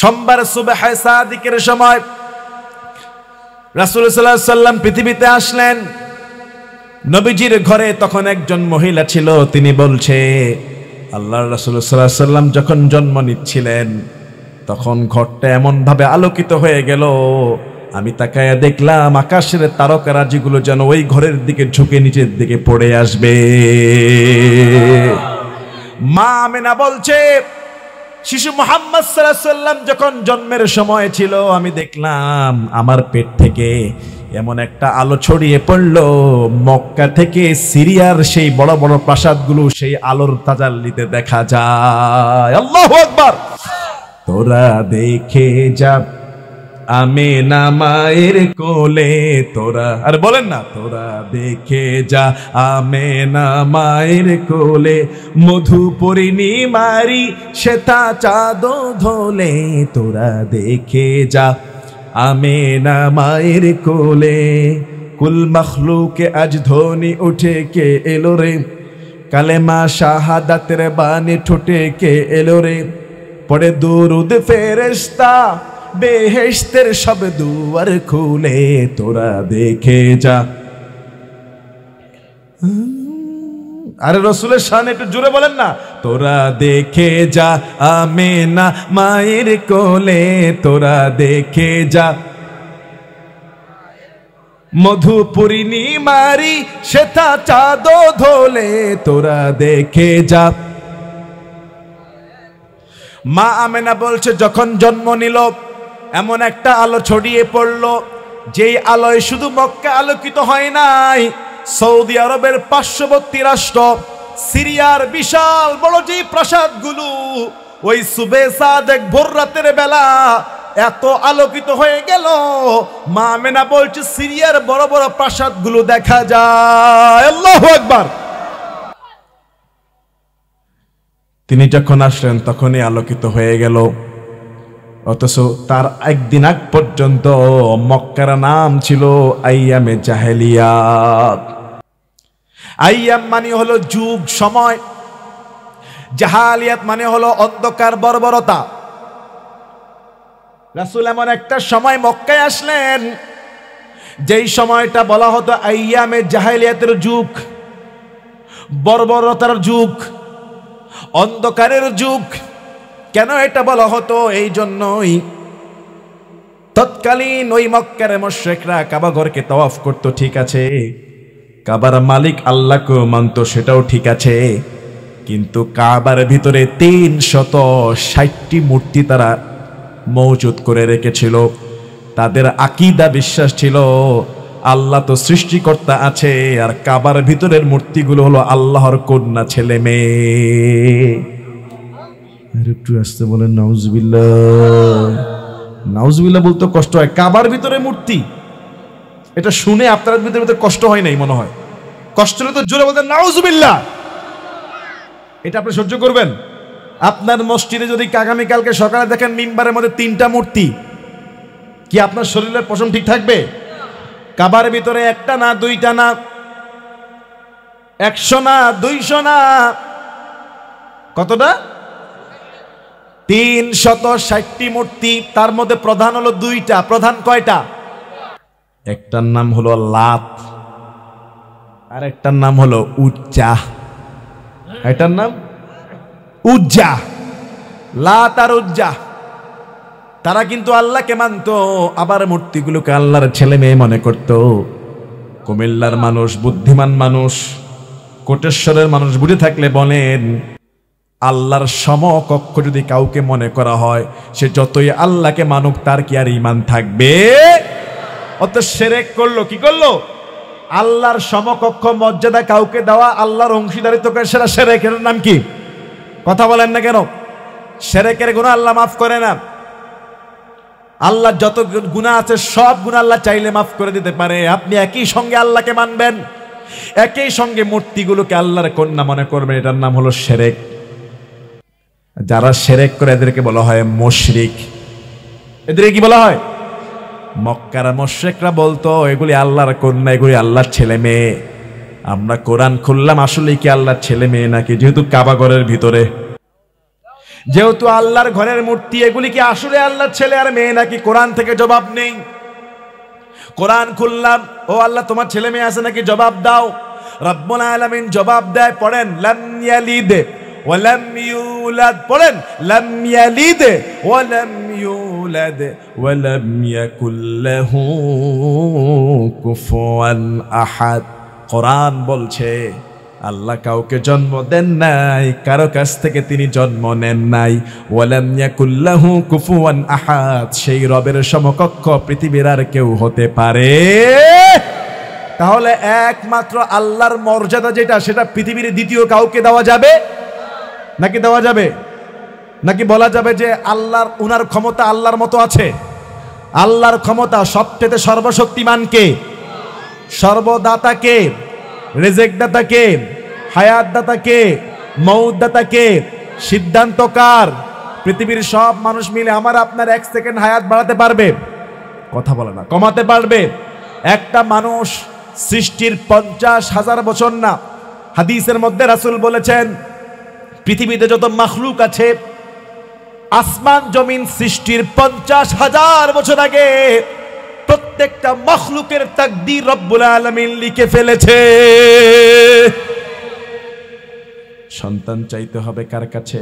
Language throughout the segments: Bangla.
সোমবার সুবহে সাদিকের সময় রাসূল সাল্লাল্লাহু আলাইহি সাল্লাম পৃথিবীতে আসলেন। নবীজির ঘরে তখন একজন মহিলা ছিল, তিনি বলছে আল্লাহর রাসূল সাল্লাল্লাহু আলাইহি সাল্লাম যখন জন্ম নিচ্ছিলেন তখন ঘরটা এমন ভাবে আলোকিত হয়ে গেল, আমি তাকায়া দেখলাম আকাশের তারকারাজিগুলো যেন ওই ঘরের দিকে ঝুঁকে নিচের দিকে পড়ে আসবে। মা আমেনা বলছে শিশু মুহাম্মদ সাল্লাল্লাহু আলাইহি সাল্লাম যখন জন্মের সময় ছিল আমি দেখলাম আমার পেট থেকে এমন একটা আলো ছড়িয়ে পড়লো, মক্কা থেকে সিরিয়ার সেই বড় বড় প্রাসাদগুলো সেই আলোর তাজাল্লিতে দেখা যায়। আল্লাহু আকবার। তোরা দেখে যা আমেনা মায়ের কোলে, তোরা আর বলেন না, তোরা দেখে যা আমেনা মায়ের কোলে, মধু পূর্ণিমারি শ্বেতা চাঁদ ধোলে, তোরা দেখে যা আমেনা মায়ের কোলে। কুল মখলুকে আজ ধ্বনি উঠে কে এলো রে, কালেমা শাহাদাতের বাণী ঠোঁটে কে এলো রে, পড়ে দুরুদ ফেরেশতা বেহেশতের সব দুয়ার খুলে, তোরা দেখে যা। আরে রাসূলের শান একটু জোরে বলেন না, তোরা দেখে যা আমেনা মায়ের কোলে, তোরা দেখে যা মধু পূর্ণিমারি শ্বেতা চাঁদ ধোলে, তোরা দেখে যা। মা আমেনা বলছে যখন জন্ম নিল এমন একটা আলো ছড়িয়ে পড়ল, যেই আলোয় শুধু মক্কা আলোকিত হয় নাই, সৌদি আরবের পার্শ্ববর্তী রাষ্ট্র সিরিয়ার বিশাল বড় যে প্রাসাদগুলো ওই সুবে সাদেক ভোর রাতের বেলা এত আলোকিত হয়ে গেল, মা আমেনা বলছে সিরিয়ার বড় বড় প্রাসাদগুলো দেখা যায়। আল্লাহু আকবার। তিনি যখন আসলেন তখনই আলোকিত হয়ে গেল, অথচ তার একদিন আগ পর্যন্ত মক্কার নাম ছিল আইয়ামে জাহেলিয়াত। আইয়াম মানে হলো যুগ, সময়। জাহালিয়াত মানে হলো অন্ধকার, বর্বরতা। রাসূল এমন একটা সময় মক্কায় আসলেন যেই সময়টা বলা হতো আইয়ামে জাহেলিয়াতের যুগ, বর্বরতার যুগ, অন্ধকারের যুগ। কেন এটা বলা হতো? এই জন্যই তৎকালীন ওই মক্কার মুশরিকরা কাবা ঘরকে তাওয়াফ করতো, ঠিক আছে, কাবার মালিক আল্লাহকে মানত, সেটাও ঠিক আছে, কিন্তু কাবার ভিতরে 360টি মূর্তি তারা মওজুদ করে রেখেছিল। তাদের আকীদা, বিশ্বাস ছিল আল্লাহ তো সৃষ্টিকর্তা আছে, আর কাবার ভিতরের মূর্তিগুলো হলো আল্লাহর কন্যা, ছেলে মেয়ে। একটু আসতে বলেন নাউজুবিল্লাহ। নাউজুবিল্লাহ বলতে কষ্ট হয়, কাবার ভিতরে মূর্তি, এটা শুনে আপনার ভিতরে কষ্ট হয় নাই মনে হয়? কষ্ট হলে তো জোরে বলতেন নাউজুবিল্লাহ। এটা আপনি সহ্য করবেন? আপনার মসজিদে যদি আগামীকালকে সকালে দেখেন মিম্বারের মধ্যে 3টা মূর্তি, কি আপনার শরীরের পশম ঠিক থাকবে? কাবার ভিতরে 1টা না 2টা না 100 না 200 না, কতটা? 360টি মূর্তি। তার মধ্যে প্রধান হলো 2টা। প্রধান কয়টা? একটার নাম হলো লাত আর একটার নাম হলো উজ্জা। এটার নাম উজ্জা, লাত আর উজ্জা। তারা কিন্তু আল্লাহকে মানত, আবার মূর্তিগুলোকে আল্লাহর ছেলে মেয়ে মনে করত। কুমিল্লার মানুষ, বুদ্ধিমান মানুষ, কোটেশ্বরের মানুষ বুঝে থাকলে বলেন, আল্লাহর সমকক্ষ যদি কাউকে মনে করা হয়, সে যতই আল্লাহকে মানুক তার কি আর ঈমান থাকবে? অত শিরক করলো, কি করলো? আল্লাহর সমকক্ষ মর্যাদা কাউকে দেওয়া, আল্লাহর অংশীদারিত্ব করে, সেটা শিরকের নাম কি? কথা বলেন না কেন? শিরকের গুনাহ আল্লাহ মাফ করে না। আল্লাহ যত গুনাহ আছে সব গুনাহ আল্লাহ চাইলে মাফ করে দিতে পারে। আপনি একই সঙ্গে আল্লাহকে মানবেন, একই সঙ্গে মূর্তিগুলোকে আল্লাহর কন্যা মনে করবেন, এটার নাম হলো শিরক। যারা শিরক করে এদেরকে বলা হয় মুশরিক। এদেরকে কি বলা হয়? মক্কার মুশরিকরা বলতো এগুলি আল্লাহর কন্যা, এগুলি আল্লাহর ছেলে মেয়ে। আমরা কোরআন খুললাম, আসলে কি আল্লাহর ছেলে মেয়ে নাকি? যেহেতু কাবা ঘরের ভিতরে যেহেতু আল্লাহর ঘরের মূর্তি, এগুলি কি আসলে আল্লাহর ছেলে আর মেয়ে নাকি? কোরআন থেকে জবাব নেই। কোরআন খুললাম, ও আল্লাহ তোমার ছেলে মেয়ে আছে নাকি, জবাব দাও। রব্বুল আলামিন জবাব দেয়, পড়েন লাম ইয়ালিদ ওয়া লাম ইউলাদ, পড়েন লাম ইয়ালিদ ওয়া লাম ইউলাদ ওয়া লাম ইয়াকুল লাহু কুফুয়ান আহাদ। কোরআন বলছে আল্লাহ কাউকে জন্ম দেন নাই, কারো কাছ থেকে তিনি জন্ম নেন নাই। ওয়ালাম ইয়াকুল লাহু কুফুয়ান আহাদ, সেই রবের সমকক্ষ পৃথিবীর আর কেউ হতে পারে? তাহলে একমাত্র আল্লাহর মর্যাদা যেটা, সেটা পৃথিবীর দ্বিতীয় কাউকে দেওয়া যাবে নাকি? দেওয়া যাবে নাকি? বলা যাবে যে আল্লাহর, উনার ক্ষমতা আল্লাহর মতো আছে? আল্লাহর ক্ষমতা সবচেয়ে সর্বশক্তিমান কে? সর্বদাতা কে? রিজিক দাতা কে? হায়াত দাতা কে? মউত দাতা কে? সিদ্ধান্তকার? পৃথিবীর সব মানুষ মিলে আমার আপনার 1 সেকেন্ড হায়াত বাড়াতে পারবে? কথা বলে না। কমাতে পারবে? একটা মানুষ সৃষ্টির 50,000 বছর না, হাদিসের মধ্যে রাসূল বলেছেন পৃথিবীতে যত মাখলুক আছে, আসমান জমিন সৃষ্টির 50,000 বছর আগে প্রত্যেকটা মাখলুকের তাকদীর রব্বুল আলামিন লিখে ফেলেছে। সন্তান চাইতে হবে কার কাছে?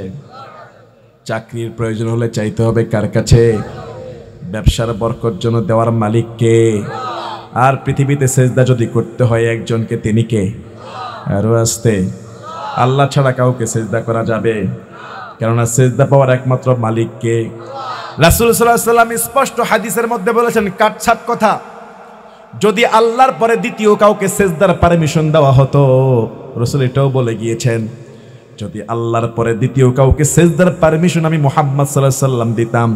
চাকরির প্রয়োজন হলে চাইতে হবে কার কাছে? ব্যবসার বরকত জন্য দেওয়ার মালিক কে? আর পৃথিবীতে সেজদা যদি করতে হয় একজনকে, তিনি কে? আরো আসতে, আল্লাহ ছাড়া কাউকে সেজদা করা যাবে? কেননা সেজদা পাওয়ার একমাত্র মালিক কে? রাসূল সাল্লাল্লাহু আলাইহি ওয়াসাল্লাম স্পষ্ট হাদিসের মধ্যে বলেছেন, কাটছাট কথা, যদি আল্লাহর পরে দ্বিতীয় কাউকে সেজদার পারমিশন দেওয়া হতো, রাসূল এটাও বলে গিয়েছেন, যদি আল্লাহর পরে দ্বিতীয় কাউকে সেজদার পারমিশন আমি মুহাম্মদ সাল্লাল্লাহু আলাইহি ওয়াসাল্লাম দিতাম,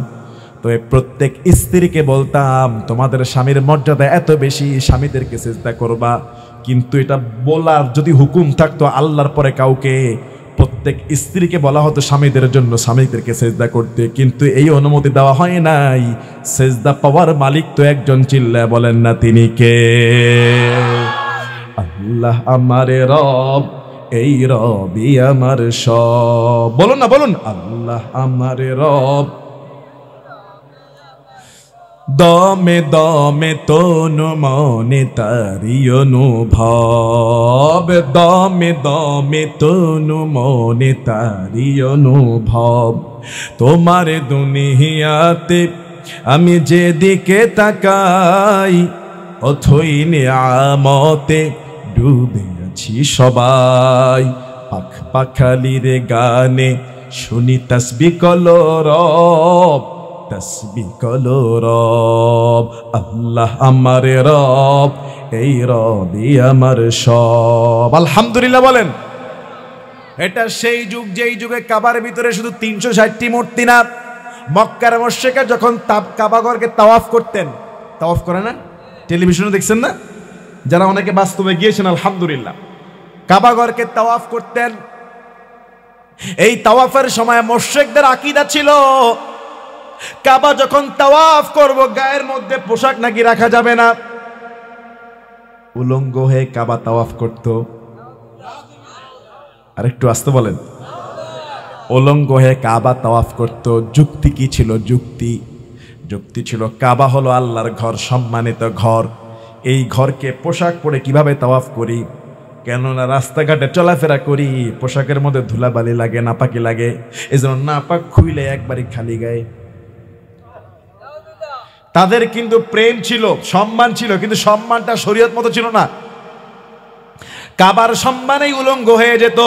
তো প্রত্যেক স্ত্রীকে বলতাম তোমাদের স্বামীর মর্যাদা এত বেশি, স্বামীদেরকে সেজদা করবা। কিন্তু এটা বলার যদি হুকুম থাকতো আল্লাহর পরে কাউকে, প্রত্যেক স্ত্রীকে বলা হতো স্বামীদের জন্য স্বামীদেরকে সেজদা করতে, কিন্তু এই অনুমতি দেওয়া হয় নাই। সেজদা পাওয়ার মালিক তো একজন, চিল্লায় বলেন না তিনি কে? আল্লাহ আমার রব, এই রবই আমার সব। বলুন না, বলুন, আল্লাহ আমার রব। দমে দমে তনু মনে তারি অনুভব, দমে দমে তনু মনে তারি অনুভব। তোমার দুনিয়াতে আমি যেদিকে তাকাই, অথই নিয়ামতে ডুবে আছি সবাই। পাখ পাখালির গানে শুনি তাসবিহ কলো রব, তাসবিহ কলো রব। আল্লাহ আমার রব, এই রবই আমার সব। আলহামদুলিল্লাহ বলেন। এটা সেই যুগ যেই যুগে কাবার ভিতরে শুধু 360টি মূর্তি না, মক্কার মুশরিকরা যখন কাবাঘরকে তাওয়াফ করতেন, তাওয়াফ করে না, টেলিভিশনে দেখছেন না, যারা অনেকে বাস্তবে গিয়েছেন আলহামদুলিল্লাহ, কাবাঘরকে তাওয়াফ করতেন। এই তাওয়াফের সময় মুশরিকদের আকীদা ছিল কাবা যখন তাওয়াফ করব গায়ের মধ্যে পোশাক নাকি রাখা যাবে না। উলঙ্গ হয়ে কাবা তাওয়াফ করত। আরেকটু আসতে বলেন। উলঙ্গ হয়ে কাবা তাওয়াফ করত। যুক্তি কি ছিল? যুক্তি ছিল কাবা হলো আল্লাহর ঘর, সম্মানিত ঘর। এই ঘরকে পোশাক পরে কিভাবে তাওয়াফ করি? কেননা রাস্তাঘাটে চলাফেরা করি, পোশাকের মধ্যে ধুলাবালি লাগে, নাপাকি লাগে, এজন্য নাপাক খুইলে একবারই খালি গায়ে। তাদের কিন্তু প্রেম ছিল, সম্মান ছিল, কিন্তু সম্মানটা শরীয়ত মতো ছিল না। কাবার সম্মানেই উলঙ্গ হয়ে যেত,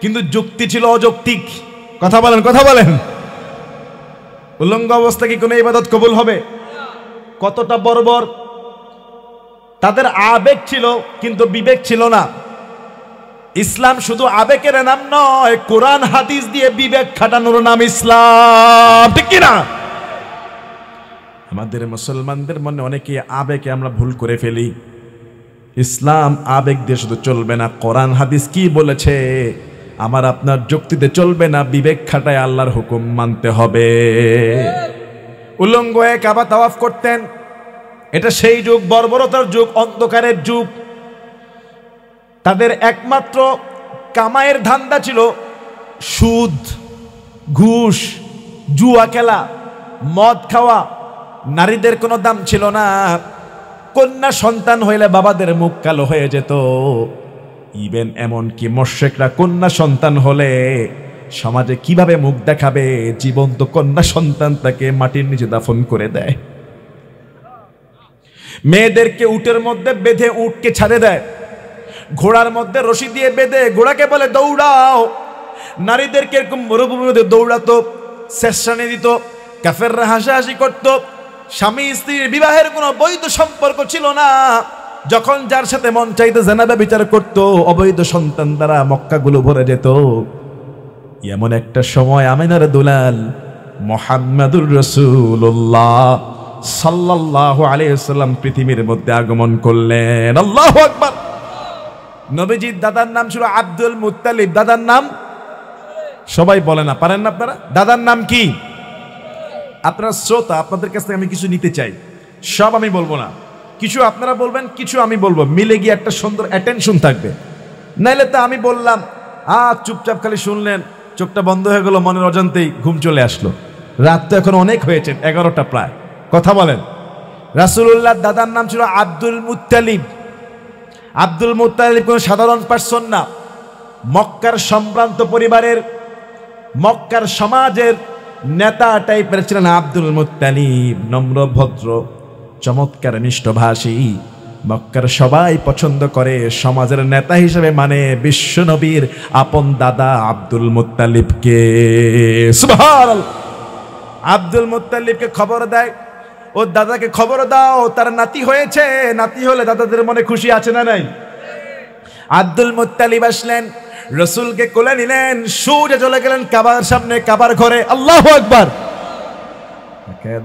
কিন্তু যুক্তি ছিল অযৌক্তিক। কথা বলেন, কথা বলেন। উলঙ্গ অবস্থা কি কোনো ইবাদত কবুল হবে? কতটা বর্বর! তাদের আবেগ ছিল কিন্তু বিবেক ছিল না। ইসলাম শুধু আবেগের নাম নয়, কোরআন হাদিস দিয়ে বিবেক খাটানোর নাম ইসলাম, ঠিক কি না? আমাদের মুসলমানদের মনে অনেকে আবেগে আমরা ভুল করে ফেলি। ইসলাম আবেগ দিয়ে শুধু চলবে না, কোরআন হাদিস কি বলেছে আমার আপনার যুক্তিতে চলবে না, বিবেক খাটায় আল্লাহর হুকুম মানতে হবে। উলঙ্গ হয়ে কাবা তাওয়াফ করতেন। এটা সেই যুগ, বর্বরতার যুগ, অন্ধকারের যুগ। তাদের একমাত্র কামাইয়ের ধান্দা ছিল সুদ। ঘুষ, জুয়া খেলা, মদ খাওয়া, নারীদের কোনো দাম ছিল না। কন্যা সন্তান হইলে বাবাদের মুখ কালো হয়ে যেত। ইভেন এমনকি মুশরিকরা কন্যা সন্তান হলে সমাজে কিভাবে মুখ দেখাবে, জীবন্ত কন্যা সন্তান তাকে মাটির নিচে দাফন করে দেয়। মেয়েদেরকে উটের মধ্যে বেঁধে উটকে ছাড়ে দেয়, ঘোড়ার মধ্যে রশি দিয়ে বেঁধে ঘোড়াকে বলে দৌড়াও। নারীদেরকে এরকম মরুভূমির মধ্যে দৌড়াতো, শেষানি দিত, কাফেররা হাসাহাসি করত। স্বামী স্ত্রীর বিবাহের কোনো বৈধ সম্পর্ক ছিল না। যখন যার সাথে মন চাইতে জানাবে বিচার করত, অবৈধ সন্তান দ্বারা মক্কাগুলো ভরে যেত। এমন একটা সময় আমিনার দুলাল মুহাম্মাদুর রাসূলুল্লাহ সাল্লাল্লাহু আলাইহি ওয়াসাল্লাম পৃথিবীর মধ্যে আগমন করলেন। আল্লাহু আকবার। নবীজির দাদার নাম ছিল আব্দুল মুত্তালিব। দাদার নাম সবাই বলে না, পারেন না আপনারা? দাদার নাম কি? আপনারা শ্রোতা, আপনাদের কাছ থেকে আমি কিছু নিতে চাই। সব আমি বলবো না, কিছু আপনারা বলবেন, কিছু আমি বলবো, মিলে গিয়ে একটা সুন্দর অ্যাটেনশন থাকবে। নাইলে তো আমি বললাম, চুপচাপ খালি শুনলেন, চোখটা বন্ধ হয়ে গেল, মনের অজান্তেই ঘুম চলে আসলো। রাত তো এখন অনেক হয়েছে, 11টা প্রায়। কথা বলেন। রাসূলুল্লাহর দাদার নাম ছিল আব্দুল মুত্তালিব। আব্দুল মুত্তালিব কোন সাধারণ পার্সন না, মক্কার সম্ভ্রান্ত পরিবারের, মক্কার সমাজের নেতা টাইপের ছিলেন আব্দুল মুত্তালিব। নম্র, ভদ্র, চমৎকার, মিষ্টভাষী, মক্কার সবাই পছন্দ করে, সমাজের নেতা হিসেবে মানে বিশ্ব নবীর আপন দাদা আব্দুল মুত্তালিবকে। সুবহানাল্লাহ। আব্দুল মুত্তালিবকে খবর দেয়, ও দাদাকে খবর দাও তার নাতি হয়েছে। নাতি হলে দাদাদের মনে খুশি আছে না নাই? আব্দুল মুত্তালিব আসলেন, রসুলকে কোলে নিলেন, সোজা চলে গেলেন কাবার সামনে, কাবার ঘরে। আল্লাহু আকবার।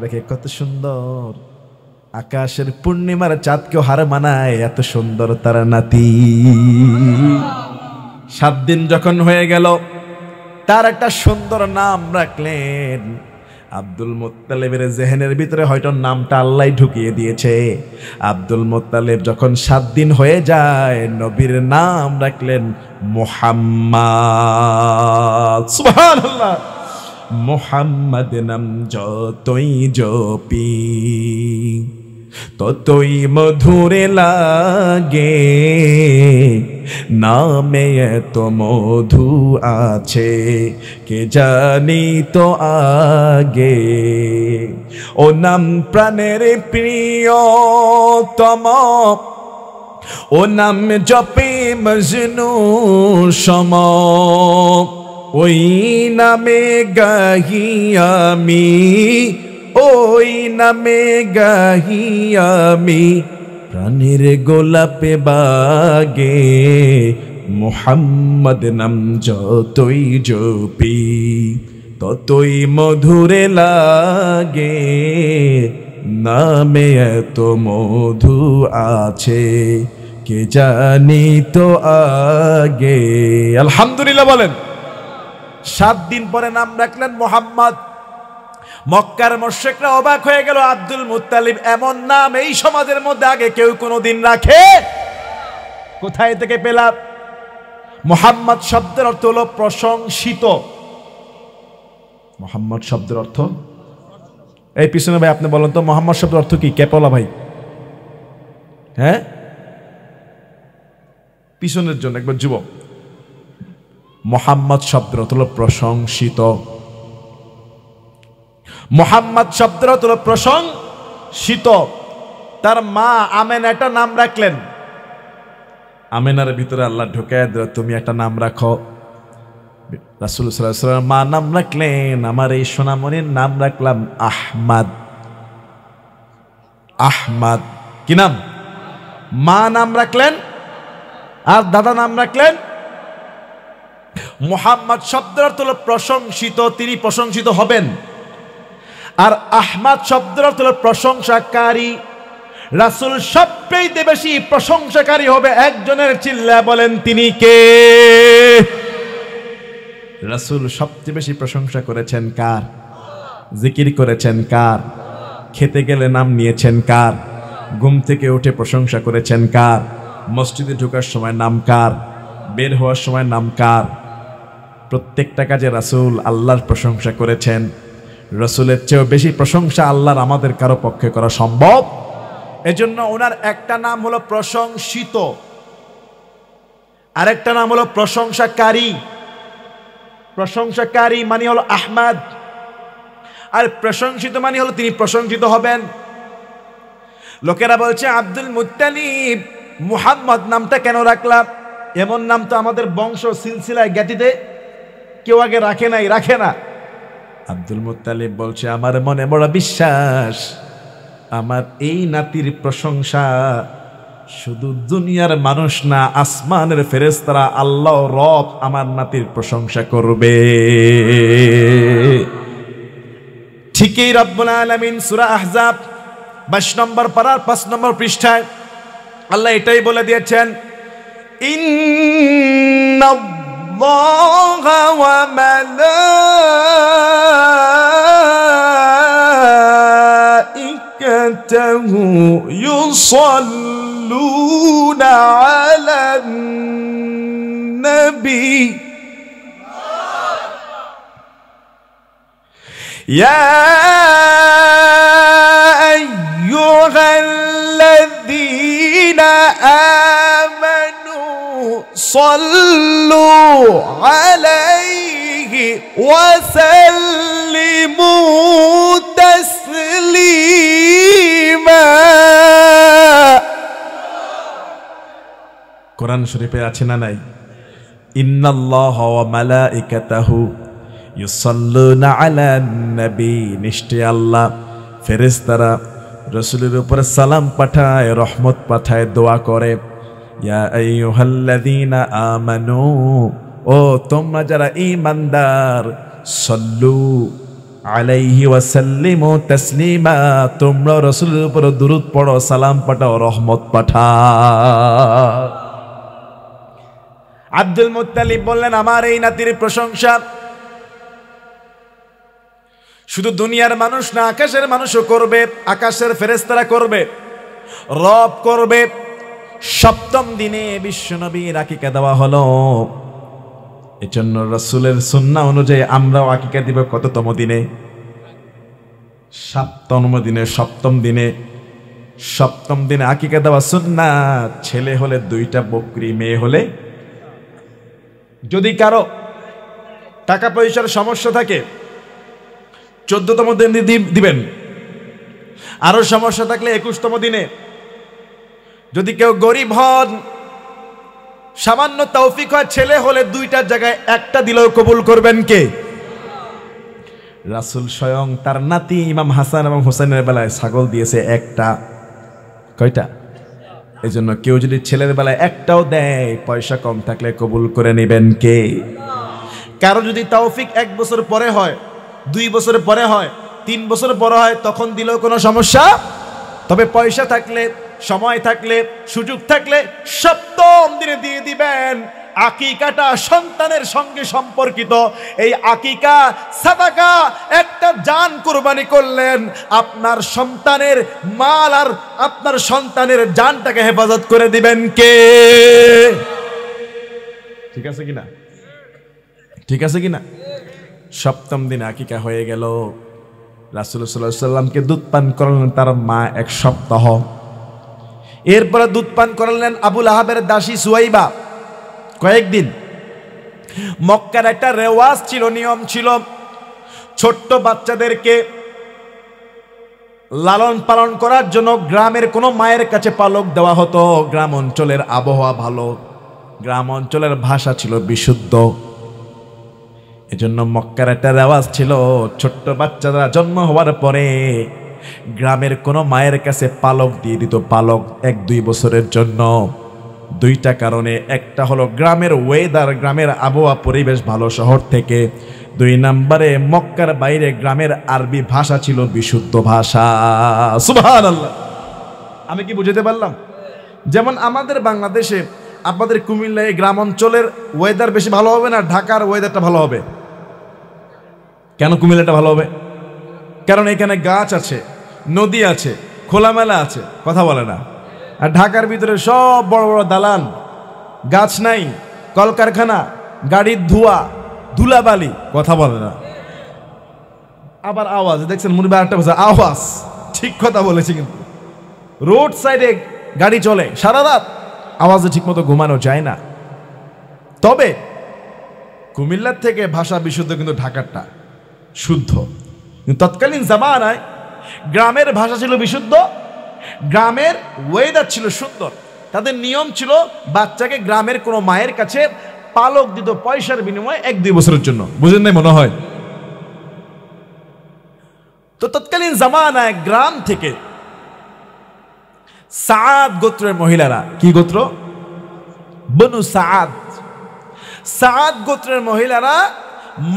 দেখে কত সুন্দর, আকাশের পূর্ণিমার চাঁদকেও হার মানায়, এত সুন্দর তার নাতি। 7 দিন যখন হয়ে গেল, তার একটা সুন্দর নাম রাখলেন। আব্দুল মুত্তালিবের জেহেনের ভিতরে হয়তো নামটা আল্লাহ ঢুকিয়ে দিয়েছে। আব্দুল মুত্তালিব যখন 7 দিন হয়ে যায়, নবীর নাম রাখলেন মুহাম্মদ। সুবহানাল্লাহ। মুহাম্মদ নাম যতই জপি ততই মধুরে লাগে, নামে এত মধু আছে কে জানি তো আগে। ও নাম প্রাণের প্রিয়তম, ও নাম জপে মজনু সম, ওই নামে গাহি আমি, ওই নামে গাহি আমি, প্রাণের গোলাপে বাগে। মুহাম্মদ নাম যতই জপি ততই মধুরে লাগে, নামে এত মধু আছে কে জানি তো আগে। আলহামদুলিল্লাহ বলেন। 7 দিন পরে নাম রাখলেন মুহাম্মদ। মক্কার মুশরিকরা অবাক হয়ে গেল, আব্দুল মুত্তালিব এমন নাম এই সমাজের মধ্যে আগে কেউ কোনোদিন রাখে? কোথায় থেকে পেলাম? মুহাম্মদ শব্দের অর্থ হলো প্রশংসিত। মুহাম্মদ শব্দের অর্থ, এই পিছনে ভাই আপনি বলেন তো মুহাম্মদ শব্দের অর্থ কি? ক্যাপলা ভাই, হ্যাঁ, পিছনের জন্য একবার যুবক। মুহাম্মদ শব্দের অর্থ হলো প্রশংসিত। মুহাম্মদ শব্দের অর্থ হলো প্রশংসিত। তার মা আমেনা একটা নাম রাখলেন। আমেনার ভিতরে আল্লাহ ঢুকায় দিল, তুমি একটা নাম রাখো। রাসূল সাল্লাল্লাহু আলাইহি ওয়াসাল্লাম মা নাম রাখলেন, আমার এই সোনামণির নাম রাখলাম আহমদ। আহমদ কি নাম? মা নাম রাখলেন, আর দাদা নাম রাখলেন মুহাম্মদ। শব্দের অর্থ হলো প্রশংসিত, তিনি প্রশংসিত হবেন। আর আহমদ শব্দের অর্থ হলো প্রশংসাকারী। রাসূল সবচেয়ে বেশি প্রশংসাকারী হবে একজনের, চিল্লা বলেন তিনি কে? রাসূল সবচেয়ে বেশি প্রশংসা করেছেন কার? জিকির করেছেন কার? খেতে গেলে নাম নিয়েছেন কার? ঘুম থেকে উঠে প্রশংসা করেছেন কার? মসজিদে ঢোকার সময় নাম কার? বের হওয়ার সময় নাম কার? প্রত্যেকটা কাজে রাসূল আল্লাহর প্রশংসা করেছেন। রাসূলের চেয়েও বেশি প্রশংসা আল্লাহর আমাদের কারো পক্ষে করা সম্ভব। এজন্য ওনার একটা নাম হলো প্রশংসিত, আরেকটা নাম হলো প্রশংসাকারী। প্রশংসাকারী মানে হলো আহমদ, আর প্রশংসিত মানে হলো তিনি প্রশংসিত হবেন। লোকেরা বলছে আব্দুল মুত্তালিব মুহাম্মদ নামটা কেন রাখলাম? এমন নাম তো আমাদের বংশ সিলসিলায় জ্ঞাতিতে কেউ আগে রাখে না। আব্দুল মুত্তালিব বলছে আমার মনে বড় বিশ্বাস, আমার এই নাতির প্রশংসা শুধু দুনিয়ার মানুষ না, আসমানের ফেরেশতারা আল্লাহ রব আমার নাতির প্রশংসা করবে। ঠিকই রব্বুল আলামিন সূরা আহজাব 22 নম্বর পারার 5 নম্বর পৃষ্ঠায় আল্লাহ এটাই বলে দিয়েছেন, ইন্নাল্লাহা ওয়া মালাইকাতাহু ইউসাল্লুনা আলান নবী ইয়া আইয়ুহাল্লাযীনা আমানু সাল্লু আলাইহি ওয়া সাল্লিমু তাসলিমা। কোরআন শরীফে আছে না নাই? ইন্নাল্লাহা ওয়া মালাইকাতাহু ইউসাল্লুনা আলান নবী, নিশ্চয় আল্লাহ ফেরেশতারা রাসূলের উপর সালাম পাঠায়, রহমত পাঠায়, দোয়া করে। ইয়া আইয়ুহাল্লাযীনা আমানু, ও তোমরা যারা ঈমানদার, সাল্লু আলাইহি ওয়া সাল্লিমু তাসলিমা, তোমরা রাসূলের উপর দুরূদ পড়ো, সালাম পাঠাও, রহমত পাঠাও। আব্দুল মুত্তালিব বললেন আমার এই নাতির প্রশংসা শুধু দুনিয়ার মানুষ না, আকাশের মানুষও করবে, আকাশের ফেরেশতারা করবে, রব করবে। সপ্তম দিনে বিশ্বনবীর আকিকা দেওয়া হলো। এজন্য রাসূলের সুন্নাহ অনুযায়ী আমরাও আকিকা দিব কততম দিনে? 7তম দিনে। সপ্তম দিনে আকিকা দেওয়া সুন্নাত। ছেলে হলে 2টা বকরি, মেয়ে হলে। যদি কারো টাকা পয়সার সমস্যা থাকে 14তম দিনে দিবেন, আরো সমস্যা থাকলে 21তম দিনে। যদি কেউ গরিব হন, সামান্য তৌফিক হয়, ছেলে হলে 2টার জায়গায় 1টা দিলেও কবুল করবেন কে? রাসূল স্বয়ং তার নাতি ইমাম হাসান এবং হোসেনের বেলায় ছাগল দিয়েছে 1টা। কয়টা? এই জন্য কেউ যদি ছেলের বেলায় 1টাও দেয়, পয়সা কম থাকলে কবুল করে নেবেন কে? কারো যদি তৌফিক 1 বছর পরে হয়, 2 বছর পরে হয়, 3 বছর পরে হয়, তখন দিলেও কোনো সমস্যা। তবে পয়সা থাকলে, সময় থাকলে, সুযোগ থাকলে 7ম দিনে দিয়ে দিবেন। আকিকাটা সন্তানের সঙ্গে সম্পর্কিত। এই আকিকা সাদাকা, একটা জান কুরবানি করলেন, আপনার সন্তানের মাল আর আপনার সন্তানের জানটাকে হেফাজত করে দিবেন কে? ঠিক আছে কিনা? ঠিক আছে কিনা? 7ম দিনে আকিকা হয়ে গেল। রাসূল সাল্লাল্লাহু আলাইহি সাল্লামকে দুধ পান করালেন তার মা 1 সপ্তাহ। এরপরে দুধ পান করালেন আবু লাহাবের দাসী সুয়াইবা কয়েকদিন। মক্কার একটা রেওয়াজ ছিল, নিয়ম ছিল, ছোট্ট বাচ্চাদেরকে লালন পালন করার জন্য গ্রামের কোনো মায়ের কাছে পালক দেওয়া হতো। গ্রাম অঞ্চলের আবহাওয়া ভালো, গ্রাম অঞ্চলের ভাষা ছিল বিশুদ্ধ। এজন্য মক্কার একটা রেওয়াজ ছিল, ছোট্ট বাচ্চারা জন্ম হওয়ার পরে গ্রামের কোনো মায়ের কাছে পালক দিয়ে দিত, পালক 1-2 বছরের জন্য। 2টা কারণে, একটা হলো গ্রামের ওয়েদার, গ্রামের আবহাওয়া পরিবেশ ভালো শহর থেকে। 2 নম্বরে মক্কার বাইরে গ্রামের আরবি ভাষা ছিল বিশুদ্ধ ভাষা। সুবহানাল্লাহ। আমি কি বুঝাতে পারলাম? যেমন আমাদের বাংলাদেশে, আপনাদের কুমিল্লায় গ্রাম অঞ্চলের ওয়েদার বেশি ভালো হবে না ঢাকার ওয়েদারটা ভালো হবে? কেন কুমিল্লাটা ভালো হবে? কারণ এখানে গাছ আছে, নদী আছে, খোলামেলা আছে, কথা বলে না। আর ঢাকার ভিতরে সব বড় বড় দালান, গাছ নাই, কলকারখানা, গাড়ির ধোঁয়া, ধুলাবালি, কথা বলে না। আবার আওয়াজ, দেখছেন মুরব্বি আরেকটা বলছে আওয়াজ, ঠিক কথা বলেছে। কিন্তু রোড সাইডে গাড়ি চলে সারা রাত, আওয়াজে ঠিক মতো ঘুমানো যায় না। তবে কুমিল্লার থেকে ভাষা বিশুদ্ধ, কিন্তু ঢাকারটা শুদ্ধ। কিন্তু তৎকালীন জামানায় গ্রামের ভাষা ছিল বিশুদ্ধ, গ্রামের ওয়েদার ছিল সুন্দর। তাদের নিয়ম ছিল বাচ্চাকে গ্রামের কোনো মায়ের কাছে পালক দিত পয়সার বিনিময়ে 1-2 বছরের জন্য। বুঝেন নাই মনে হয়? তো তৎকালীন জামানায় গ্রাম থেকে সাদ গোত্রের মহিলারা, কি গোত্র? বনু সাদ। সাদ গোত্রের মহিলারা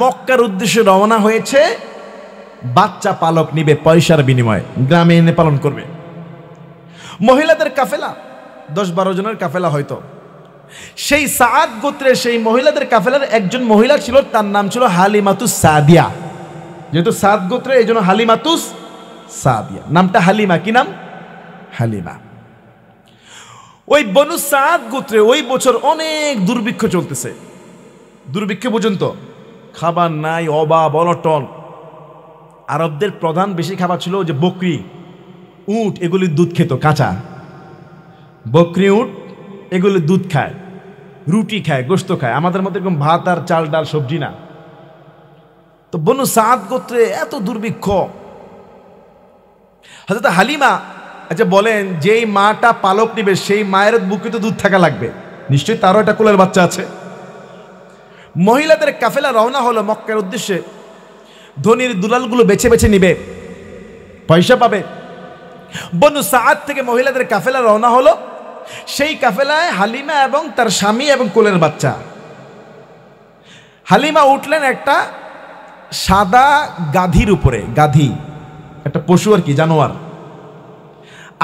মক্কার উদ্দেশ্যে রওনা হয়েছে, বাচ্চা পালক নিবে পয়সার বিনিময়ে, গ্রামে এনে পালন করবে। মহিলাদের কাফেলা 10-12 জনের কাফেলা হয়তো। সেই সাদ গোত্রের সেই মহিলাদের কাফেলার একজন মহিলা ছিল, তার নাম ছিল হালিমাতুস সাদিয়া। যেহেতু সাদ গোত্রে, এই জন্য হালিমাতুস সাদিয়া, নামটা হালিমা। কি নাম? হালিমা। ওই বনু সাদ গোত্রে ওই বছর অনেক দুর্ভিক্ষ চলতেছে। দুর্ভিক্ষ পর্যন্ত খাবার নাই, অভাব অনটন। আরবদের প্রধান বেশি খাবার ছিল যে বকরি, উট, এগুলির দুধ খেত কাঁচা। বকরি, উট এগুলি দুধ খায়, রুটি খায়, গোশত খায়। আমাদের মধ্যে এরকম ভাত আর চাল ডাল সবজি না। তো বনু সাদ গোত্রে এত দুর্ভিক্ষ। হযরত হালিমা, আচ্ছা বলেন, যেই মাটা পালক নিবে সেই মায়ের বুকে তো দুধ থাকা লাগবে, নিশ্চয়ই তারও একটা কোলের বাচ্চা আছে। মহিলাদের কাফেলা রওনা হলো মক্কার উদ্দেশ্যে। ধনীর দুলালগুলো বেছে বেছে নিবে, পয়সা পাবে। বনু সাদ থেকে মহিলাদের কাফেলা রওনা হলো। সেই কাফেলায় হালিমা এবং তার স্বামী এবং কোলের বাচ্চা। হালিমা উঠলেন একটা সাদা গাধীর উপরে। গাধী একটা পশু আর কি, জানোয়ার।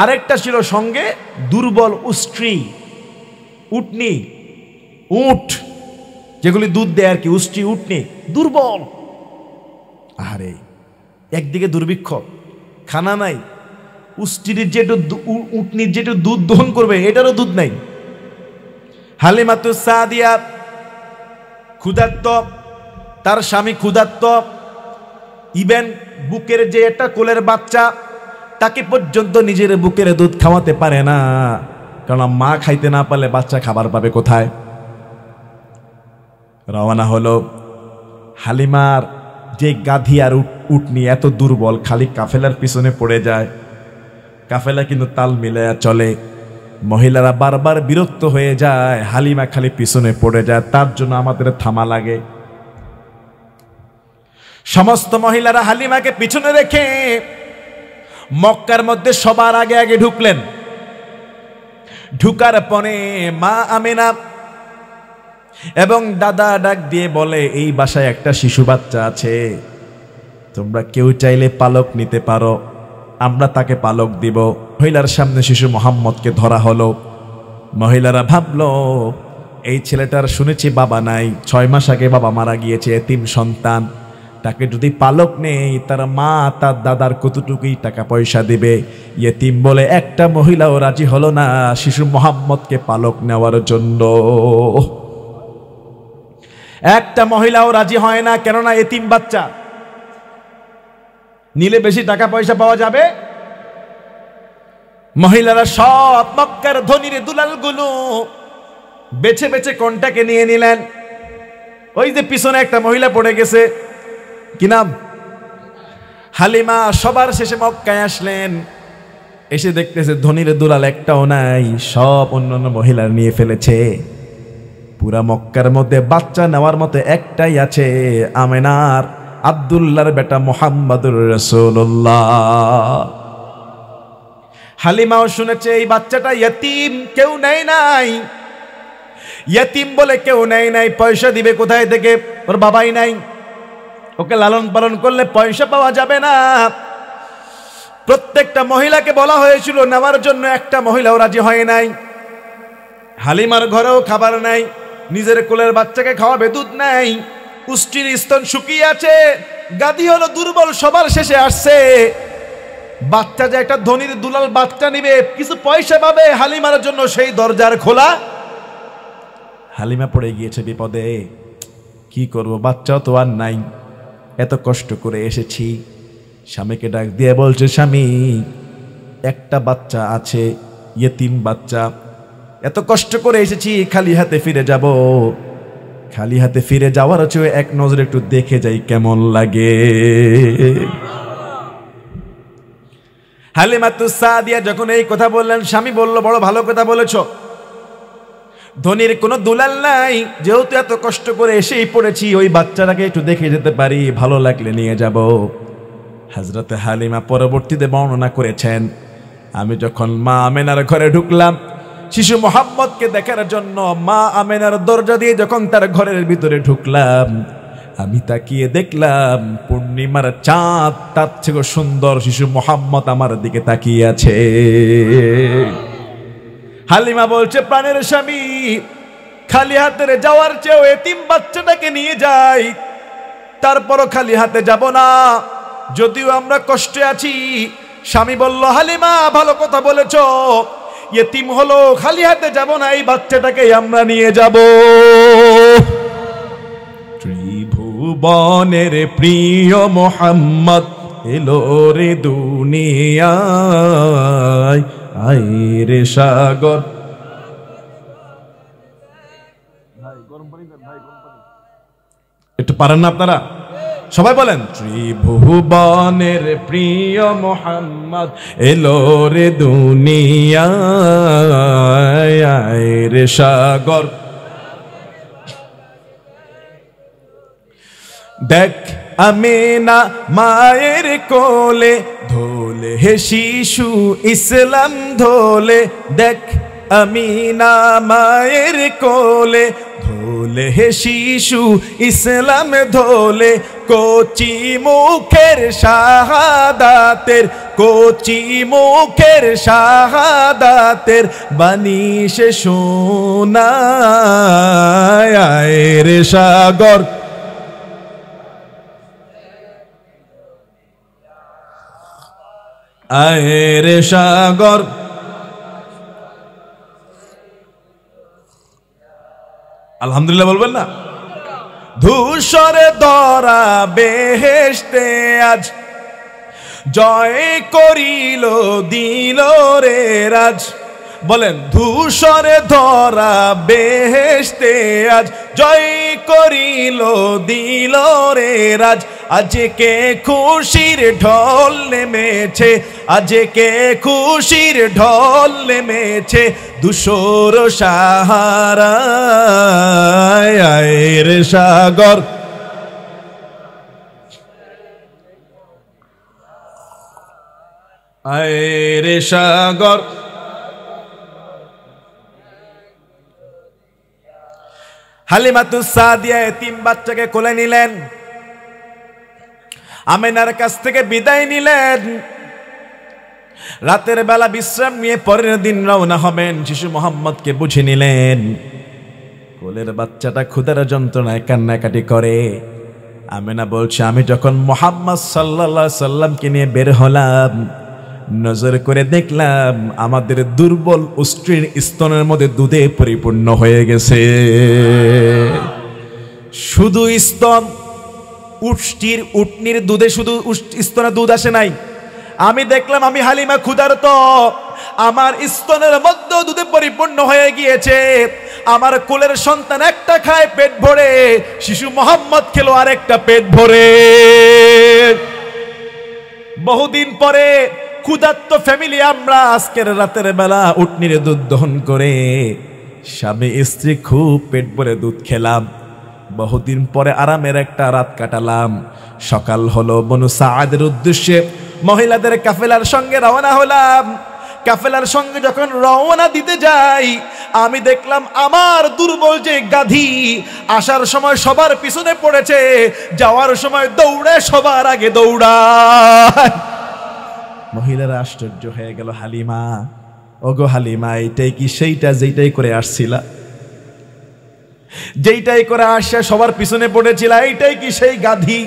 আরেকটা ছিল সঙ্গে দুর্বল উষ্ট্রি, উটনি, উট যেগুলি দুধ দেয় আর কি, উষ্ট্রি, উটনি, দুর্বল। আরে একদিকে দুর্ভিক্ষ, খানা নাই, উষ্ট্রির যেটা উটনির যেটা দুধ দহন করবে এটারও দুধ নাই। হালিমাতুস সাদিয়া ক্ষুধার্ত, তার স্বামী ক্ষুধার্ত, ইভেন বুকের যে একটা কোলের বাচ্চা তাকে পর্যন্ত নিজের বুকের দুধ খাওয়াতে পারে না, কারণ মা খাইতে না পারলে বাচ্চা খাবার পাবে কোথায়? রওনা হলো। হালিমার যে গাধী আর উটনি এত দুর্বল, খালি কাফেলার পিছনে পড়ে যায়। কাফেলা কিন্তু তাল মিলায়া চলে। মহিলারা বারবার বিরক্ত হয়ে যায়, হালিমা খালি পিছনে পড়ে যায়, তার জন্য আমাদের থামা লাগে। সমস্ত মহিলারা হালিমাকে পিছনে রেখে মক্কার মধ্যে সবার আগে আগে ঢুকলেন। ঢুকার পরে মা আমেনা এবং দাদা ডাক দিয়ে বলে, এই বাসায় একটা শিশু বাচ্চা আছে, তোমরা কেউ চাইলে পালক নিতে পারো, আমরা তাকে পালক দিব। মহিলার সামনে শিশু মোহাম্মদকে ধরা হলো। মহিলারা ভাবলো, এই ছেলেটার শুনেছি বাবা নাই, 6 মাস আগে বাবা মারা গিয়েছে, এতিম সন্তান, তাকে যদি পালক নেই তার মা তার দাদার কতটুকুই টাকা পয়সা দিবে। ইয়েতিম বলে একটা মহিলাও রাজি হলো না শিশু মোহাম্মদকে পালক নেওয়ার জন্য। একটা মহিলাও রাজি হয় না, কেননা এতিম বাচ্চা, নিলে বেশি টাকা পয়সা পাওয়া যাবে। মহিলারা সব মক্কার ধনীর দুলালগুলো বেছে বেছে কোনটাকে নিয়ে নিলেন। ওই যে পিছনে একটা মহিলা পড়ে গেছে, কি নাম? হালিমা। সবার শেষে মক্কায় আসলেন, এসে দেখতেছে ধনীর দুলাল একটাও নাই, সব অন্যান্য মহিলার নিয়ে ফেলেছে। পুরা মক্কার মধ্যে বাচ্চা নেওয়ার মতো একটাই আছে, আমেনার আব্দুল্লাহর বেটা মুহাম্মদুর রাসূলুল্লাহ। হালিমাও শুনেছে এই বাচ্চাটা ইয়তিম, কেউ নেয় নাই। ইয়তিম বলে কেউ নেয় নাই, পয়সা দিবে কোথায় থেকে? ওর বাবাই নাই, ওকে লালন পালন করলে পয়সা পাওয়া যাবে না। প্রত্যেকটা মহিলাকে বলা হয়েছিল নেওয়ার জন্য, একটা মহিলাও রাজি হয় নাই। হালিমার ঘরেও খাবার নাই, নিজের কোলের বাচ্চাকে খাওয়াবে দুধ নাই, পুষ্টির স্তন শুকিয়ে আছে, গাদি হলো দুর্বল, সবার শেষে আসছে। বাচ্চা যে একটা ধনীর দুলাল বাচ্চা নিবে, কিছু পয়সা পাবে, হালিমার জন্য সেই দরজার খোলা। হালিমা পড়ে গিয়েছে বিপদে। কি করব, বাচ্চাও তো আর নাই, এত কষ্ট করে এসেছি। স্বামীকে ডাক দিয়ে বলছে, স্বামী একটা বাচ্চা আছে, ইয়েতিম বাচ্চা, এত কষ্ট করে এসেছি, খালি হাতে ফিরে যাব। খালি হাতে ফিরে যাওয়ার চেয়ে এক নজরে একটু দেখে যাই কেমন লাগে। হালিমাতুস সাদিয়া যখন এই কথা বললেন, স্বামী বলল, বড় ভালো কথা বলেছ, ধনির কোনো দুলাল নাই, যেহেতু এত কষ্ট করে এসেই পড়েছি, ওই বাচ্চাটাকে একটু দেখে যেতে পারি, ভালো লাগলে নিয়ে যাব। হযরতে হালিমা পরবর্তীতে বর্ণনা করেছেন, আমি যখন মা আমেনার ঘরে ঢুকলাম শিশু মুহাম্মদকে দেখার জন্য, মা আমেনার দরজা দিয়ে যখন তার ঘরের ভিতরে ঢুকলাম, আমি তাকিয়ে দেখলাম পূর্ণিমার চাঁদ, তার থেকে সুন্দর শিশু মুহাম্মদ আমার দিকে তাকিয়ে আছে। হালিমা বলছে, প্রাণের স্বামী, খালি হাতে যাওয়ার চেয়েও এতিম বাচ্চাটাকে নিয়ে যাই, তারপরও খালি হাতে যাব না, যদিও আমরা কষ্টে আছি। স্বামী বলল, হালিমা ভালো কথা বলেছ, এতিম হলো, খালি হাতে যাব না, এই বাচ্চাটাকে আমরা নিয়ে যাব। ত্রিভুবনের প্রিয় মোহাম্মদ এলো রে দুনিয়ায়, আয় রে সাগর। একটু পারেন না আপনারা? সবাই বলেন, ত্রিভুবনের প্রিয় মোহাম্মদ এলো রে দুনিয়ায়, আয় রে সাগর। দেখ আমিনা মায়ের কোলে, ধোলে হে শিশু ইসলাম ধোলে। দেখ আমিনা মায়ের কোলে, ধোলে হে শিশু ইসলাম ধোলে। কোচি মুখের শাহাদাতের, কোচি মুখের শাহাদাতের বাণী সে শোনায়, আয় রে সাগর। আয় রে সাগর। আলহামদুলিল্লাহ বলবেন না? ধূসরে ধরা বেহেশতে আজ জয় করিল দিল রে রাজ। বলেন, ধূসরে ধরা বেহেশতে আজ জয় করিল দিল রে রাজ। আজকে খুশির ঢল নেমেছে, আজকে খুশির ঢল নেমেছে, দুশোর সাহারায়, আয় রে সাগর। আয় রে সাগর। হালিমাতুস সাদিয়া এতিম বাচ্চাকে কোলে নিলেন, আমেনার কাছ থেকে বিদায় নিলেন। রাতের বেলা বিশ্রাম নিয়ে পরের দিন রওনা হবেন, শিশু মোহাম্মদকে বুঝে নিলেন। কোলের বাচ্চাটা ক্ষুধার যন্ত্রণায় কান্নাকাটি করে। আমেনা বলছে, আমি যখন মুহাম্মদ সাল্লাল্লাহু আলাইহি সাল্লামকে নিয়ে বের হলাম, নজর করে দেখলাম আমাদের দুর্বল উষ্ট্রির স্তনের মধ্যে দুধে পরিপূর্ণ হয়ে গেছে। শুধু স্তন, উষ্ট্রির উটনির দুধে শুধু স্তনে দুধ আসে নাই, আমি দেখলাম আমি হালিমা ক্ষুধার্ত, আমার স্তনের মধ্যে দুধে পরিপূর্ণ হয়ে গিয়েছে। আমার কোলের সন্তান একটা খায় পেট ভরে, শিশু মোহাম্মদ খেলো আরেকটা পেট ভরে। বহুদিন পরে ক্ষুধার্ত ফ্যামিলি আমরা আজকের রাতের বেলা উটনির দুধ দহন করে স্বামী স্ত্রী খুব পেট ভরে দুধ খেলাম। বহুদিন পরে আরামের একটা রাত কাটালাম। সকাল হলো, বনু সাআদের উদ্দেশ্যে মহিলাদের কাফেলার সঙ্গে রওনা হলাম। কাফেলার সঙ্গে যখন রওনা দিতে যাই, আমি দেখলাম আমার দুর্বল যে গাধী আসার সময় সবার পিছনে পড়েছে, যাওয়ার সময় দৌড়ে সবার আগে দৌড়ায়। মহিলারা আশ্চর্য হয়ে গেল, হালিমা, ওগো হালিমা, এইটাই কি সেইটা যেইটাই করে আসছিলা, যেইটাই করে আসছে সবার পিছনে পড়েছিল, এইটাই কি সেই গাধী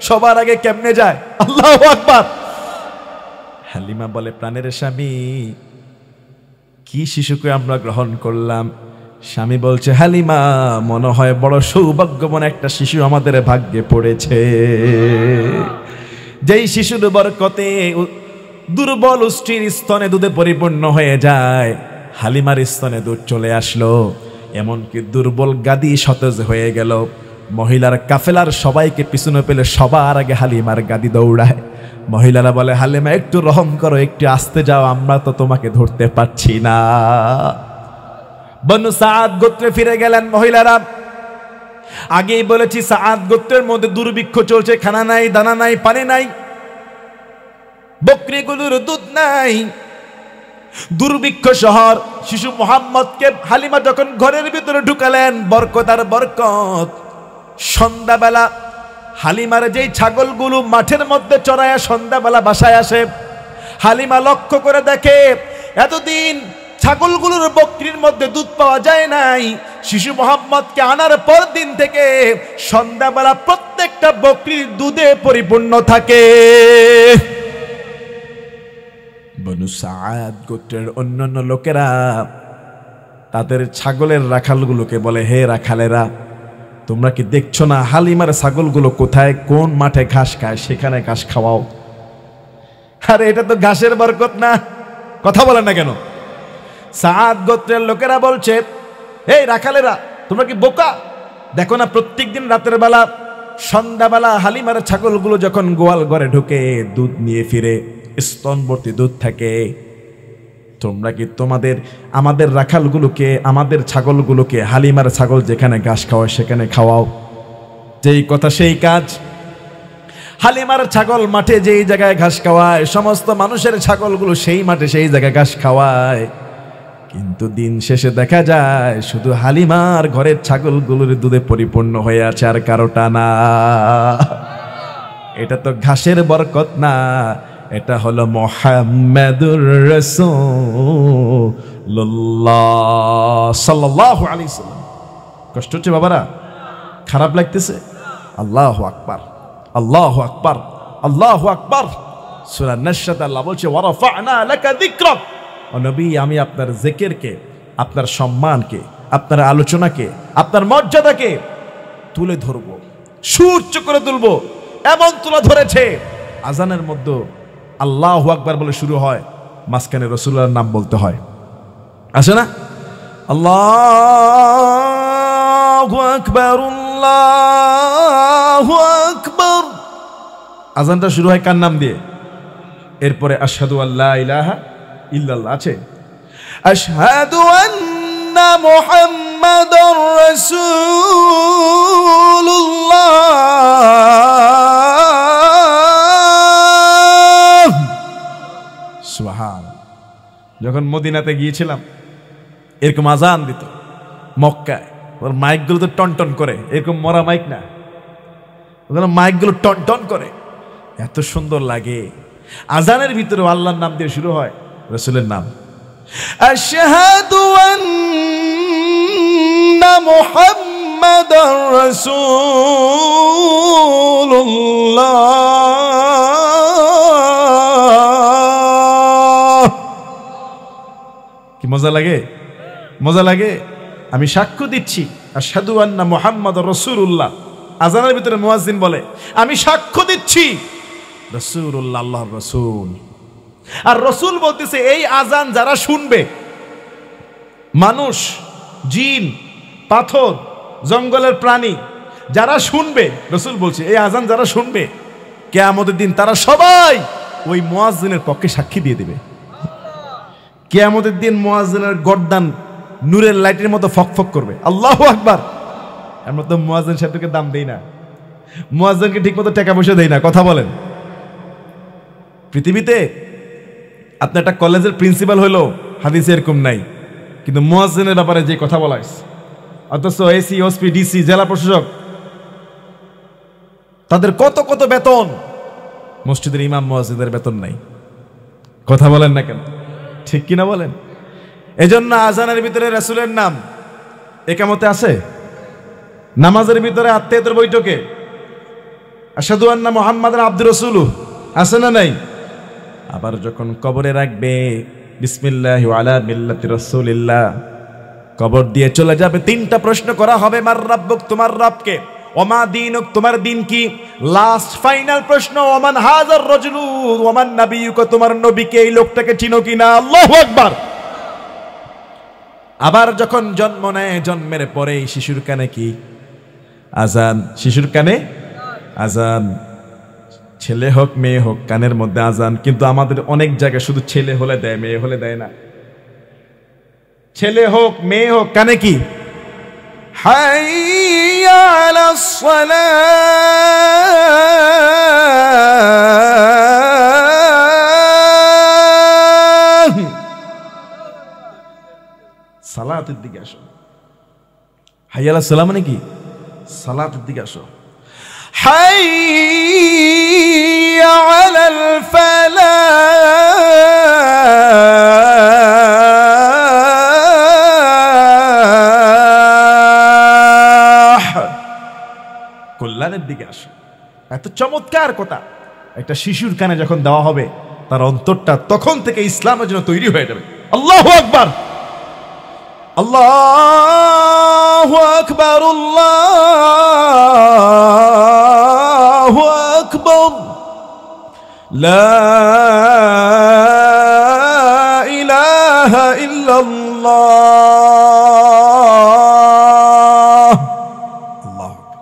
সবার আগে কেমনে যায়? আল্লাহু আকবার। হালিমা বলে, প্রাণের স্বামী, কি শিশুকে আমরা গ্রহণ করলাম, স্বামী বলছে, হালিমা মনে হয় বড় সৌভাগ্যবান একটা শিশু আমাদের ভাগ্যে পড়েছে। যেই শিশুর বরকতে দুর্বল উষ্ঠির স্তনে দুধে পরিপূর্ণ হয়ে যায়। হালিমার স্তনে দুধ চলে আসলো, এমনকি দুর্বল গাদি সতেজ হয়ে গেল। মহিলার কাফেলার সবাইকে পিছনে পেলে সবার আগে হালিমার গাদি দৌড়ায়। মহিলারা বলে, হালিমা একটু রহম করো, একটু আসতে যাও, আমরা তো তোমাকে ধরতে পারছি না। বনু সাদ গোত্রে ফিরে গেলেন মহিলারা। আগেই বলেছি সাদ গোত্রের মধ্যে দুর্ভিক্ষ চলছে, খানা নাই, দানা নাই, পানি নাই, বকরিগুলোর দুধ নাই, দুর্ভিক্ষ শহর। শিশু মুহাম্মদকে হালিমা যখন ঘরের ভিতরে ঢুকালেন, বরকত আর বরকত। সন্ধ্যাবেলা হালিমার যেই ছাগলগুলো মাঠের মধ্যে চড়ায়া সন্ধ্যাবেলা বাসায় আসে, হালিমা লক্ষ্য করে দেখে এতদিন ছাগলগুলোর বকরির মধ্যে দুধ পাওয়া যায় নাই। শিশু মুহাম্মদকে আনার পর দিন থেকে সন্ধ্যাবেলা প্রত্যেকটা বকরির দুধে পরিপূর্ণ থাকে। বনু সাদ গোত্রের অন্যান্য লোকেরা তাদের ছাগলের রাখালগুলোকে বলে, হে রাখালেরা, তোমরা কি দেখছো না হালিমার ছাগলগুলো কোথায়, কোন মাঠে ঘাস খায়, সেখানে ঘাস খাওয়াও। আরে এটা তো ঘাসের বরকত না, কথা বলেন না কেন? সাদ গোত্রের লোকেরা বলছে, এই রাখালেরা, তোমরা কি বোকা? দেখো না প্রত্যেক দিন রাতের বেলা সন্ধ্যাবেলা হালিমার ছাগলগুলো যখন গোয়াল ঘরে ঢুকে দুধ নিয়ে ফিরে, স্তনভর্তি দুধ থাকে। তোমরা কি আমাদের রাখালগুলোকে, আমাদের ছাগলগুলোকে হালিমার ছাগল যেখানে ঘাস খাওয়ায় সেখানে খাওয়াও। যেই কথা সেই কাজ। হালিমার ছাগল মাঠে যেই জায়গায় ঘাস খাওয়ায়, সমস্ত মানুষের ছাগলগুলো সেই মাঠে সেই জায়গায় ঘাস খাওয়ায়। কিন্তু দিন শেষে দেখা যায় শুধু হালিমার ঘরের ছাগলগুলোর দুধে পরিপূর্ণ হয়ে আছে, আর কারোটা না। এটা তো ঘাসের বরকত না, এটা হলো মুহাম্মাদুর রাসূলুল্লাহ সাল্লাল্লাহু আলাইহি সাল্লাম। কষ্ট হচ্ছে বাবারা? খারাপ লাগতেছে? আল্লাহু আকবার, আল্লাহু আকবার, আল্লাহু আকবার। সূরা নাশাত আল্লাহ বলছে, ওয়া রাফা'না লাকা যিকরাক। ও নবী, আমি আপনার জিকিরকে, আপনার সম্মানকে, আপনার আলোচনাকে, আপনার মর্যাদাকে তুলে ধরবো, সুউচ্চ করে তুলবো। এমন তুলে ধরেছে আজানের মধ্যে আল্লাহু আকবার বলে শুরু হয়, মাঝখানে রাসূলুল্লাহর নাম বলতে হয়, আছে না? আল্লাহু আকবার, আল্লাহু আকবার। আজানটা শুরু হয় কার নাম দিয়ে? এরপরে আশহাদু আল্লা ইলাহা ইল্লাল্লাহ আছে, আশহাদু আন্না মুহাম্মাদুর রাসূলুল্লাহ। সুবহানাল্লাহ। যখন মদিনাতে গিয়েছিলাম এরকম আজান দিত মক্কায়, ওর মাইকগুলো তো টন টন করে, এরকম মরা মাইক না, ওখানে মাইকগুলো টন টন করে, এত সুন্দর লাগে। আজানের ভিতরে আল্লাহর নাম দিয়ে শুরু হয়, রাসূলের নাম। আশহাদু আন্না মুহাম্মাদার রাসূলুল্লাহ। কি মজা লাগে, মজা লাগে। আমি সাক্ষ্য দিচ্ছি, আশহাদু আন্না মুহাম্মাদার রাসূলুল্লাহ। আজানের ভিতরে মুয়াজ্জিন বলে, আমি সাক্ষ্য দিচ্ছি রাসূলুল্লাহ আল্লাহর রাসূল। আর রাসূল বলতেছে, এই আজান যারা শুনবে, মানুষ, জিন, পাথর, জঙ্গলের প্রাণী যারা শুনবে, রাসূল বলছে এই আজান যারা শুনবে কিয়ামতের দিন তারা সবাই ওই মুয়াজ্জিনের পক্ষে সাক্ষী দিয়ে দেবে। কিয়ামতের দিন মুয়াজ্জিনের গর্দান নূরের লাইটের মতো ফকফক করবে। আল্লাহু আকবার। আমরা তো মুয়াজ্জিন সাহেবকে দাম দেই না, মুয়াজ্জিনকে ঠিক মতো টাকা পয়সা দেই না, কথা বলেন। পৃথিবীতে আপনি একটা কলেজের প্রিন্সিপাল হইলো, হাদিসে এরকম নাই, কিন্তু মুয়াজ্জিনের ব্যাপারে যে কথা বলা হয়েছে, অথচ এসি, ওসপি, ডিসি, জেলা প্রশাসক তাদের কত কত বেতন, মসজিদের ইমাম মুয়াজ্জিনের বেতন নাই। কথা বলেন না কেন? ঠিক কিনা বলেন? এজন্য আজানের ভিতরে রাসূলের নাম, একামতে আছে, নামাজের ভিতরে আত্মীয়তার বৈঠকে আশহাদু আন্না মুহাম্মাদান আবদুর রাসূলুহু আছে না নাই? আবার যখন কবরে রাখবে, বিসমিল্লাহি ওয়া আলা মিল্লাতি রাসূলিল্লাহ, কবর দিয়ে চলে যাবে। 3টা প্রশ্ন করা হবে, মার রাব্বুক, তোমার রবকে, ওমা দীনুক, তোমার দিন কি, লাস্ট ফাইনাল প্রশ্ন, ওমান হাজার রাজুলু, ওমান নাবিয়ুক, তোমার নবীকে, এই লোকটাকে চিনো কিনা। আল্লাহু আকবার। আবার যখন জন্ম নেয়, জন্মের পরে শিশুর কানে কি? আজান। শিশুর কানে আজান, ছেলে হোক মেয়ে হোক কানের মধ্যে আজান। কিন্তু আমাদের অনেক জায়গায় শুধু ছেলে হলে দেয়, মেয়ে হলে দেয় না। ছেলে হোক মেয়ে হোক কানে কি? হাইয়া আলাস সালাহ, সালাতের দিকে আসো। হাইয়া আলাস সালাহ মানে কি? সালাতের দিকে আসো। হাইয়া আলাল ফালাহ, কল্যাণের দিকে আসো। এত চমৎকার কথা একটা শিশুর কানে যখন দেওয়া হবে, তার অন্তরটা তখন থেকে ইসলামের জন্য তৈরি হয়ে যাবে। আল্লাহু আকবার, আল্লাহু আকবার, আল্লাহু আকবার, লা ইলাহা ইল্লাল্লাহ। আল্লাহু আকবার।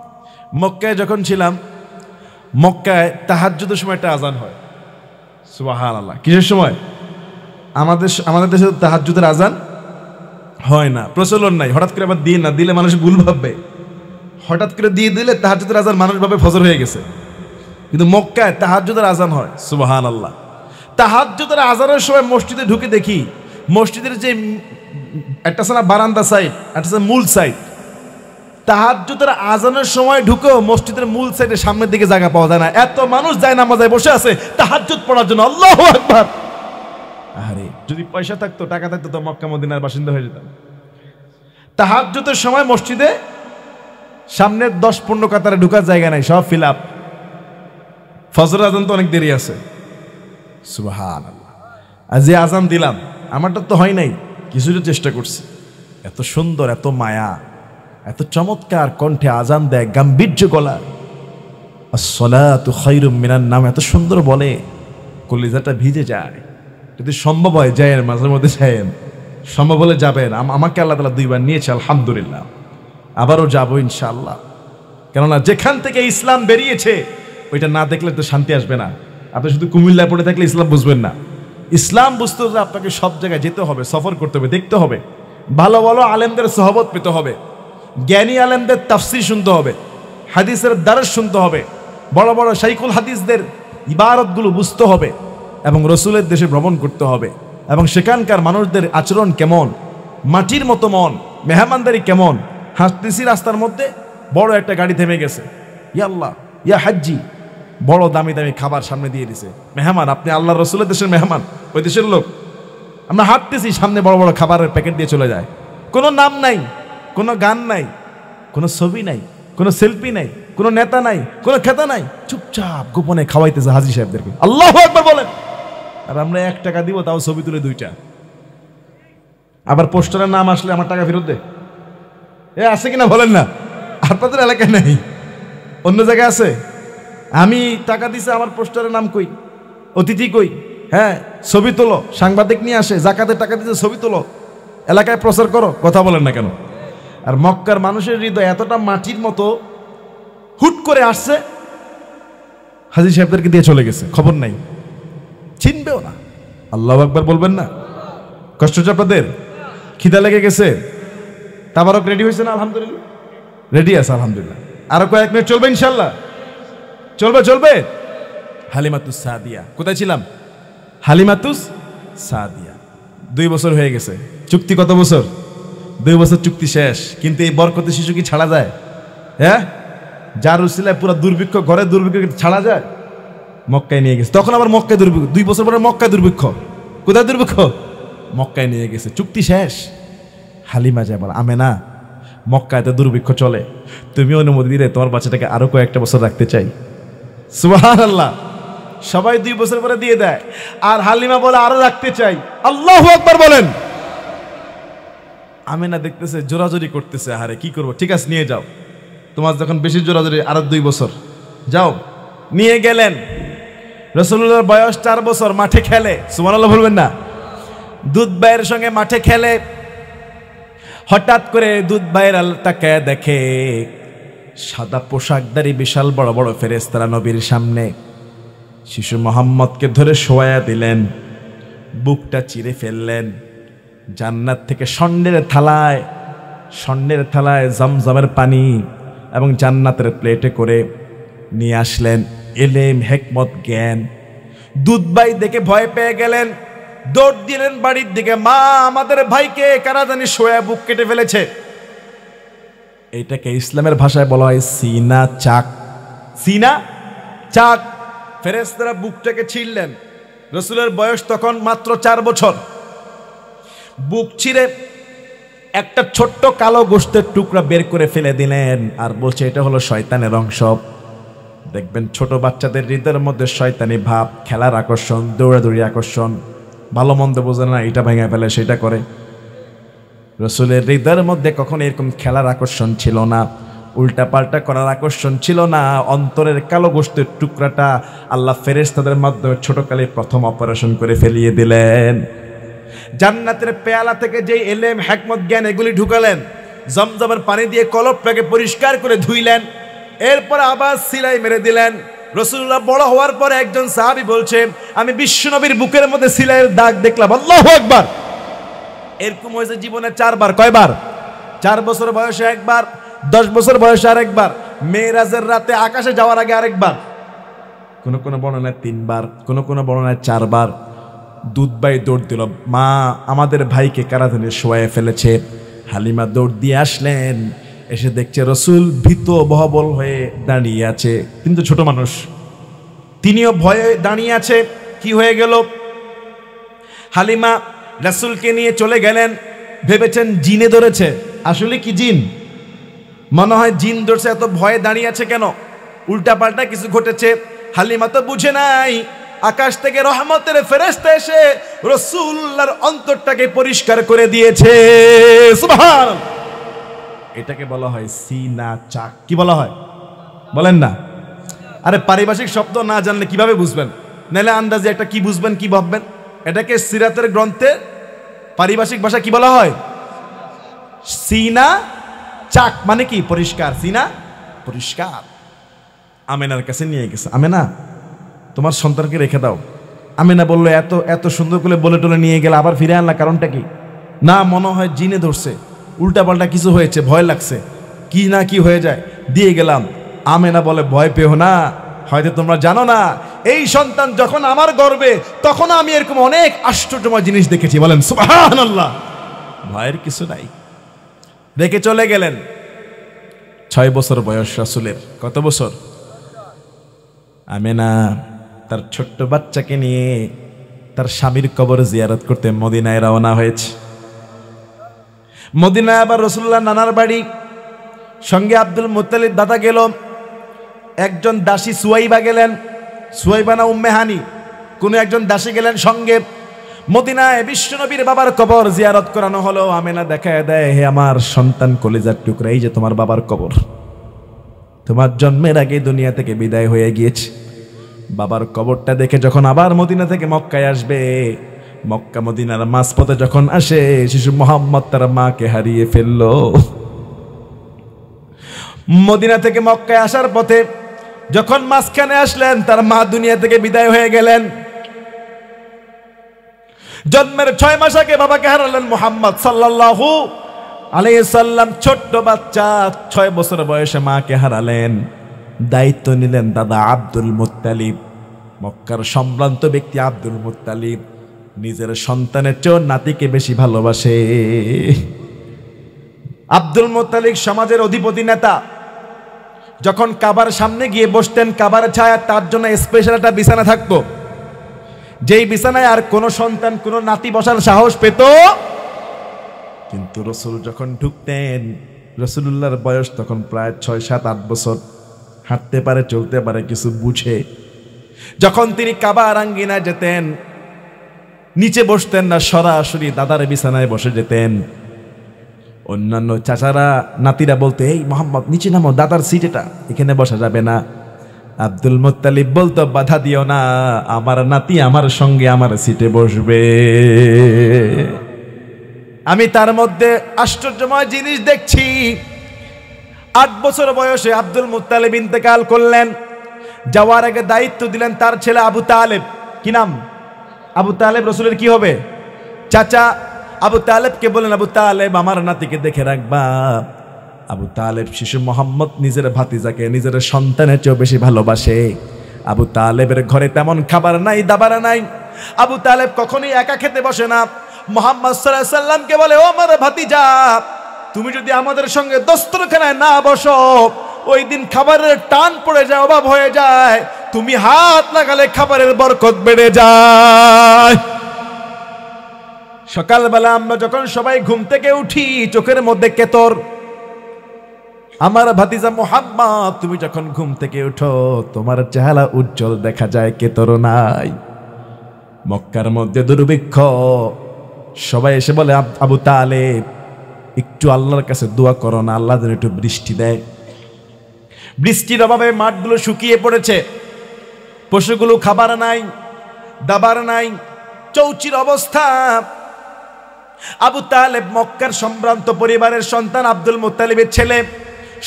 মক্কায় যখন ছিলাম, মক্কায় তাহাজ্জুদের সময় একটা আজান হয়। সুবহানাল্লাহ। কিসের সময়? আমাদের দেশে তাহাজ্জুদের আজান হয় না, প্রচলন নাই। হঠাৎ করে আবার দিয়ে না দিলে মানুষ ভুল ভাববে। হঠাৎ করে দিয়ে দিলে তাহাজ্জুদের আজান মানুষ ভাবে ফজর হয়ে গেছে, কিন্তু মক্কায় তাহাজ্জুদের আজান হয়। সুবহানাল্লাহ। তাহাজ্জুদের আজানের সময় মসজিদে ঢুকে দেখি, মসজিদের যে একটা আছে না বারান্দা সাইড, একটা আছে মূল সাইড, তাহাজ্জুদের আজানের সময় ঢুকেও মসজিদের মূল সাইডে সামনের দিকে জায়গা পাওয়া যায় না। এত মানুষ যায় নামাজে বসে আছে তাহাজ্জুদ পড়ার জন্য। আল্লাহু আকবার। আরে যদি পয়সা থাকতো, টাকা থাকতো, তো মক্কা মদিনার বাসিন্দা হয়ে যেতাম। তাহাজ্জুদের সময় মসজিদে সামনের 10-15 কাতারে ঢুকার জায়গা নাই, সব ফিল আপ। ফজর আজান তো অনেক দেরি আছে। সুবহানাল্লাহ। আর যে আজান দিলাম, আমারটা তো হয় নাই, কিছুটা চেষ্টা করছি। এত সুন্দর, এত মায়া, এত চমৎকার কণ্ঠে আজান দেয়, গাম্ভীর্য গলা। আসসালাতু খায়রুম মিনান নাম, এত সুন্দর বলে, কলিজাটা ভিজে যায়। যদি সম্ভব হয় যায়েন, মাঝে মধ্যে যায়েন, সম্ভব হলে যাবেন। আমাকে আল্লাহ তাআলা 2 বার নিয়েছে, আলহামদুলিল্লাহ। আবারও যাবো ইনশাআল্লাহ। কেননা যেখান থেকে ইসলাম বেরিয়েছে ওইটা না দেখলে তো শান্তি আসবে না। আপনি শুধু কুমিল্লায় পড়ে থাকলে ইসলাম বুঝবেন না। ইসলাম বুঝতে হলে আপনাকে সব জায়গায় যেতে হবে, সফর করতে হবে, দেখতে হবে, ভালো ভালো আলেমদের সহবত পেতে হবে, জ্ঞানী আলেমদের তাফসীর শুনতে হবে, হাদিসের দারস শুনতে হবে, বড় বড় শাইখুল হাদিসদের ইবারতগুলো বুঝতে হবে, এবং রসুলের দেশে ভ্রমণ করতে হবে, এবং সেখানকার মানুষদের আচরণ কেমন, মাটির মতো মন, মেহমানদারি কেমন। হাঁটতেছি রাস্তার মধ্যে, বড় একটা গাড়ি থেমে গেছে, ইয়া আল্লাহ ইয়া হাজ্জি, বড় দামি দামি খাবার সামনে দিয়ে দিছে। মেহমান, আপনি আল্লাহ রসুলের দেশের মেহমান, ওই দেশের লোক। আমরা হাঁটতেছি, সামনে বড় বড় খাবারের প্যাকেট দিয়ে চলে যায়। কোনো নাম নাই, কোনো গান নাই, কোনো ছবি নাই, কোনো সেলফি নাই, কোনো নেতা নাই, কোনো খেতা নাই, চুপচাপ গোপনে খাওয়াইতেছে হাজী সাহেবদেরকে। আল্লাহু আকবার বলেন। আর আমরা 1 টাকা দিব, তাও ছবি তুলে 2টা। আবার পোস্টারের নাম আসলে আমার টাকা ফেরত দে। এ আছে কিনা বলেন না? আপনাদের এলাকায় নাই, অন্য জায়গায় আছে। আমি টাকা দিছে, আমার পোস্টারের নাম কই, অতিথি কই, হ্যাঁ ছবি তোলো, সাংবাদিক নিয়ে আসে, জাকাতের টাকা দিতে ছবি তোলো, এলাকায় প্রচার করো, কথা বলেন না কেন? আর মক্কার মানুষের হৃদয় এতটা মাটির মতো, হুট করে আসছে, হাজী সাহেবদেরকে দিয়ে চলে গেছে, খবর নাই, চিনবেও না। আল্লাহু আকবার বলবেন না? কষ্ট হচ্ছে আপনাদের? খিদা লেগে গেছে? তাবারক রেডি হয়েছে না? আলহামদুলিল্লাহ রেডি আছে, আলহামদুলিল্লাহ। আরো কয়েক মিনিট চলবে ইনশাল্লাহ, চলবে চলবে। হালিমাতুস সাদিয়া, কোথায় ছিলাম? হালিমাতুস সাদিয়া। 2 বছর হয়ে গেছে। চুক্তি কত বছর? 2 বছর চুক্তি শেষ। কিন্তু এই বরকতে শিশু কি ছাড়া যায়? হ্যাঁ, যার উসিলায় পুরো দুর্ভিক্ষ, ঘরে দুর্ভিক্ষ ছাড়া যায়? মক্কায় নিয়ে গেছে। তখন আবার মক্কায় দুর্ভিক্ষ, 2 বছর পরে মক্কায় দুর্ভিক্ষ। কোথায় দুর্ভিক্ষ? মক্কায় নিয়ে গেছে, চুক্তি শেষ। হালিমা যায় বলে, আমেনা, মক্কায় তো দুর্ভিক্ষ চলে, তুমি অনুমতি দিলে তোমার বাচ্চাটাকে আরো কয়েকটা বছর রাখতে চাই। সুবহানাল্লাহ। সবাই 2 বছর পরে দিয়ে দেয়, আর হালিমা বলে আরো রাখতে চাই। আল্লাহু আকবার বলেন। আমেনা দেখতেছে জোরাজোরি করতেছে, আরে কি করবো, ঠিক আছে নিয়ে যাও, তোমার যখন বেশি জোরাজোরি আরো 2 বছর যাও। নিয়ে গেলেন। রাসূলুল্লাহর বয়স 4 বছর, মাঠে খেলে, সুবহানাল্লাহ বলবেন না? দুধ ভাইয়ের সঙ্গে মাঠে খেলে। হঠাৎ করে দুধ ভাইয়ের তাকায় দেখে সাদা পোশাকধারী বিশাল বড় বড় ফেরেশতারা নবীর সামনে। শিশু মোহাম্মদকে ধরে শোয়ায়া দিলেন, বুকটা চিরে ফেললেন। জান্নাত থেকে স্বর্ণের থালায় জমজমের পানি এবং জান্নাতের প্লেটে করে নিয়ে আসলেন এলেম, হেকমত, জ্ঞান। দুধ ভাই দেখে ভয় পেয়ে গেলেন, দৌড় দিলেন বাড়ির দিকে, মা আমাদের ভাইকে কারা জানি শোয়া বুক কেটে ফেলেছে। এইটাকে ইসলামের ভাষায় বলা হয় সিনা চাক। সিনা চাক। ফেরেশতারা বুকটাকে ছিঁড়লেন। রাসূলের বয়স তখন মাত্র 4 বছর। বুক ছিঁড়ে একটা ছোট্ট কালো গোশতের টুকরা বের করে ফেলে দিলেন আর বলছে এটা হলো শয়তানের অংশ। দেখবেন ছোট বাচ্চাদের হৃদয়ের মধ্যে শয়তানি ভাব, খেলার আকর্ষণ, দৌড়াদৌড়ি আকর্ষণ, ভালো মন্দ বোঝে না, এটা ভেঙে ফেলে সেটা করে। রাসূলের হৃদয়ের মধ্যে কখনো এরকম খেলার আকর্ষণ ছিল না, উল্টা পাল্টা করার আকর্ষণ ছিল না। অন্তরের কালো গোশতের টুকরাটা আল্লাহ ফেরেশতাদের মাধ্যমে ছোটকালে প্রথম অপারেশন করে ফেলিয়ে দিলেন। জান্নাতের পেয়ালা থেকে যে এলেম, হিকমত, জ্ঞান এগুলি ঢুকালেন, জমজমের পানি দিয়ে কলবটাকে পরিষ্কার করে ধুইলেন। এরপর আবার সিলাই মেরে দিলেন। রাসূলুল্লাহ বড় হওয়ার পরে একজন সাহাবী বলছে, আমি বিশ্বনবীর বুকের মধ্যে সিলাইয়ের দাগ দেখলাম। আল্লাহু আকবার। এরকম হয়েছে জীবনে 4 বার। কয়বার? 4 বছর বয়সে একবার, 10 বছর বয়সে আরেকবার, মেরাজের রাতে আকাশে যাওয়ার আগে আরেকবার, কোন কোন বর্ণনায় 3 বার, কোন কোন বর্ণনায় 4 বার। দুধ ভাই দৌড় দিল, মা আমাদের ভাইকে কারা জানি শোয়ায় ফেলেছে। হালিমা দৌড় দিয়ে আসলেন, এসে দেখছে রাসূল ভীত বহবল হয়ে দাঁড়িয়ে আছে। কিন্তু ছোট মানুষ, তিনিও ভয়ে দাঁড়িয়ে আছে। কি হয়ে গেল? হালিমা রাসূলকে নিয়ে চলে গেলেন। ভেবেছেন জিনে ধরেছে, আসলে কি জিন? মনে হয় জিন ধরছে, এত ভয়ে দাঁড়িয়ে আছে কেন? উল্টা পাল্টা কিছু ঘটেছে। হালিমা তো বুঝে নাই, আকাশ থেকে রহমতের ফেরেশতা এসে রাসূলুল্লাহর অন্তরটাকে পরিষ্কার করে দিয়েছে। সুবহানাল্লাহ। এটাকে বলা হয় সিনা চাক। কি বলা হয় বলেন না? আরে পারিভাষিক শব্দ না জানলে কিভাবে বুঝবেন? নাহলে আন্দাজে একটা কি বুঝবেন, কি ভাববেন? এটাকে সিরাতের গ্রন্থে পারিভাষিক ভাষা কি বলা হয়? সিনা চাক মানে কি? পরিষ্কার। সিনা পরিষ্কার। আমেনার কাছে নিয়ে গেছে, আমেনা তোমার সন্তানকে রেখে দাও। আমেনা বললো, এত এত সুন্দর করে বলে টলে নিয়ে গেলে আবার ফিরে আনলা, কারণটা কি? না, মনে হয় জিনে ধরছে, উল্টা পাল্টা কিছু হয়েছে, ভয় লাগছে, কি না কি হয়ে যায়, দিয়ে গেলাম। আমেনা বলে, ভয় পেও না, হয়তো তোমরা জানো না, এই সন্তান যখন আমার গর্ভে তখন আমি এরকম অনেক আশ্চর্যময় জিনিস দেখেছি। বলেন সুবহানাল্লাহ। ভয়ের কিছু নাই। রেখে চলে গেলেন। 6 বছর বয়স রাসূলের। কত বছর? আমেনা তার ছোট্ট বাচ্চাকে নিয়ে তার স্বামীর কবর জিয়ারত করতে মদিনায় রওনা হয়েছে। মদিনায় আবার রাসূলুল্লাহ নানার বাড়ি, সঙ্গে আব্দুল মুত্তালিব দাদা গেল, একজন দাসী সুয়াইবা গেলেন, সুয়াইবা না উম্মে হানি, কোন একজন দাসী গেলেন সঙ্গে। মদিনায় বিশ্বনবীর বাবার কবর জিয়ারত করানো হলো। আমেনা দেখায় দেয়, হে আমার সন্তান, কলিজার টুকরা, এই যে তোমার বাবার কবর, তোমার জন্মের আগে দুনিয়া থেকে বিদায় হয়ে গিয়েছে। বাবার কবরটা দেখে যখন আবার মদিনা থেকে মক্কায় আসবে, মক্কা মদিনার মাঝপথে যখন আসে, শিশু মোহাম্মদ তার মাকে হারিয়ে ফেলল। মদিনা থেকে মক্কায় আসার পথে যখন মাঝখানে আসলেন, তার মা দুনিয়া থেকে বিদায় হয়ে গেলেন। জন্মের 6 মাস আগে বাবাকে হারালেন মুহাম্মদ সাল্লাল্লাহু আলাইহি সাল্লাম। ছোট্ট বাচ্চা 6 বছর বয়সে মাকে হারালেন। দায়িত্ব নিলেন দাদা আব্দুল মুত্তালিব। মক্কার সম্ভ্রান্ত ব্যক্তি আব্দুল মুত্তালিব নিজের সন্তানের চেয়ে নাতিকে বেশি ভালোবাসে। আব্দুল মুত্তালিব সমাজের অধিপতি নেতা। যখন কাবার সামনে গিয়ে বসতেন, কাবার ছায়া তার জন্য স্পেশাল একটা বিছানা থাকতো, যেই বিছানায় আর কোনো সন্তান, কোনো নাতি বসার সাহস পেত। কিন্তু রাসূল যখন ঢুকতেন, রাসূলুল্লাহর বয়স তখন প্রায় 6, 7, 8 বছর, হাঁটতে পারে, চলতে পারে, কিছু বুঝে। যখন তিনি কাবার আঙ্গিনায় যেতেন, নিচে বসতেন না, সরাসরি দাদার বিছানায় বসে যেতেন। অন্যান্য চাচারা নাতিরা বলতে, এই মোহাম্মদ নিচে নামো, দাদার সিট এটা, এখানে বসা যাবে না। আব্দুল মুত্তালিব বলতো, বাধা দিও না, আমার নাতি আমার সঙ্গে আমার সিটে বসবে। আমি তার মধ্যে আশ্চর্যময় জিনিস দেখছি। 8 বছর বয়সে আব্দুল মুত্তালিব ইন্তেকাল করলেন। যাওয়ার আগে দায়িত্ব দিলেন তার ছেলে আবু তালেব। কি নাম? আবু তালেব রসুলের কি হবে? চাচা। আবু তালেবকে বলেন, আবু তালেব আমার নাতিকে দেখে রাখবা। আবু তালেব শিশু মোহাম্মদ নিজের ভাতিজাকে নিজের সন্তানের চেয়েও বেশি ভালোবাসে। আবু তালেবের ঘরে তেমন খাবার নাই, দাবার নাই। আবু তালেব কখনোই একা খেতে বসে না। মুহাম্মদ সাল্লাল্লাহু আলাইহি সাল্লামকে বলে, ও আমার ভাতিজা, তুমি যদি আমাদের সঙ্গে দস্তরখানায় না বসো, ওই দিন খাবারের টান পড়ে যায়, অভাব হয়ে যায়। তুমি হাত লাগালে খাবারের বরকত বেড়ে যায়। সকালবেলা আমরা যখন সবাই ঘুম থেকে উঠি, চোখের মধ্যে কেতর। আমার ভাতিজা মুহাম্মদ, তুমি যখন ঘুম থেকে উঠো, তোমার চেহারা উজ্জ্বল দেখা যায়, কেতর নাই। মক্কার মধ্যে দুর্ভিক্ষ। সবাই এসে বলে, আবু তালেব একটু আল্লাহর কাছে দোয়া করো না, আল্লাহ যেন একটু বৃষ্টি দেয়। বৃষ্টির অভাবে মাঠগুলো শুকিয়ে পড়েছে, পশুগুলো খাবার নাই, দাবার নাই, চৌচির অবস্থা। আবু তালেব মক্কার সম্ভ্রান্ত পরিবারের সন্তান, আব্দুল মুত্তালিবের ছেলে।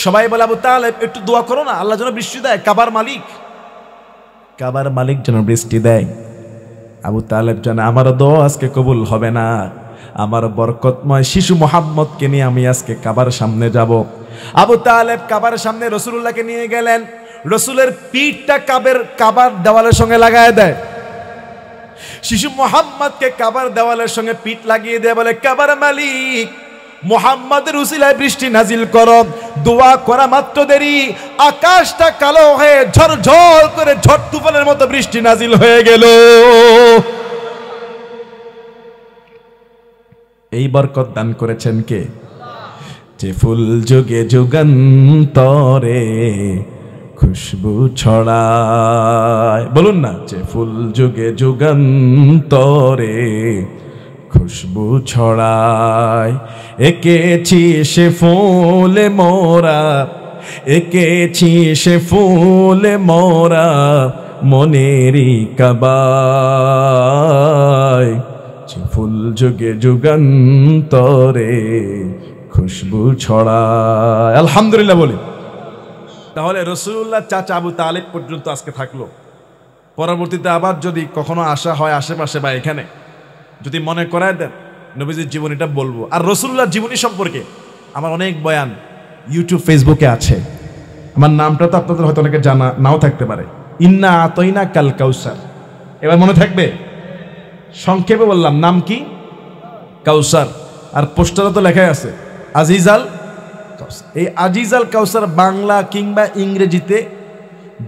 সবাই বলে, আবু তালেব একটু দোয়া করো না, আল্লাহ যেন বৃষ্টি দেয়, কাবার মালিক যেন বৃষ্টি দেয়। আবু তালেব জানে আমার দোয়া আজকে কবুল হবে না, আমার বরকতময় শিশু মুহাম্মদকে নিয়ে আমি আজকে কাবার সামনে যাব। আবু তালেব কাবার সামনে রাসূলুল্লাহকে নিয়ে গেলেন। রাসূলের পিঠটা কাবার দেওয়ালের সঙ্গে লাগায় দেয়। শিশু মুহাম্মদকে কাবার দেওয়ালের সঙ্গে পিঠ লাগিয়ে দেয়, বলে, কাবার মালিক, মুহাম্মদের উসিলায় বৃষ্টি নাজিল করো। দোয়া করা মাত্র দেরি, আকাশটা কালো হয়ে ঝরঝর করে ঝড় তুফানের মতো বৃষ্টি নাজিল হয়ে গেল। এই বরকত দান করেছেন কে? যে ফুল যুগে যুগান্তরে খুশবু ছড়ায়, বলুন না, যে ফুল যুগে যুগান্তরে খুশবু ছড়ায়। এঁকেছি সে ফুলে মোরা, এঁকেছি সে ফুলে মোরা মনেরই কাবায়। যে ফুল যুগে যুগান্তরে খুশবু ছড়ায়। আলহামদুলিল্লাহ বলি। তাহলে রাসূলুল্লাহ চাচা আবু তালেব পর্যন্ত আজকে থাকলো। পরবর্তীতে আবার যদি কখনো আসা হয় আশেপাশে বা এখানে, যদি মনে করায় দেন নবীজির জীবনীটা বলবো। আর রাসূলুল্লাহর জীবনী সম্পর্কে আমার অনেক বয়ান ইউটিউব, ফেসবুকে আছে। আমার নামটা তো আপনাদের হয়তো অনেকে জানা নাও থাকতে পারে, ইন্না আতাইনা কাল কাউসার। এবার মনে থাকবে? সংক্ষেপে বললাম, নাম কি? কাউসার। আর পোস্টারে তো লেখাই আছে আজিজ আল কাউসার। এই আজিজ আল কাউসার বাংলা কিংবা ইংরেজিতে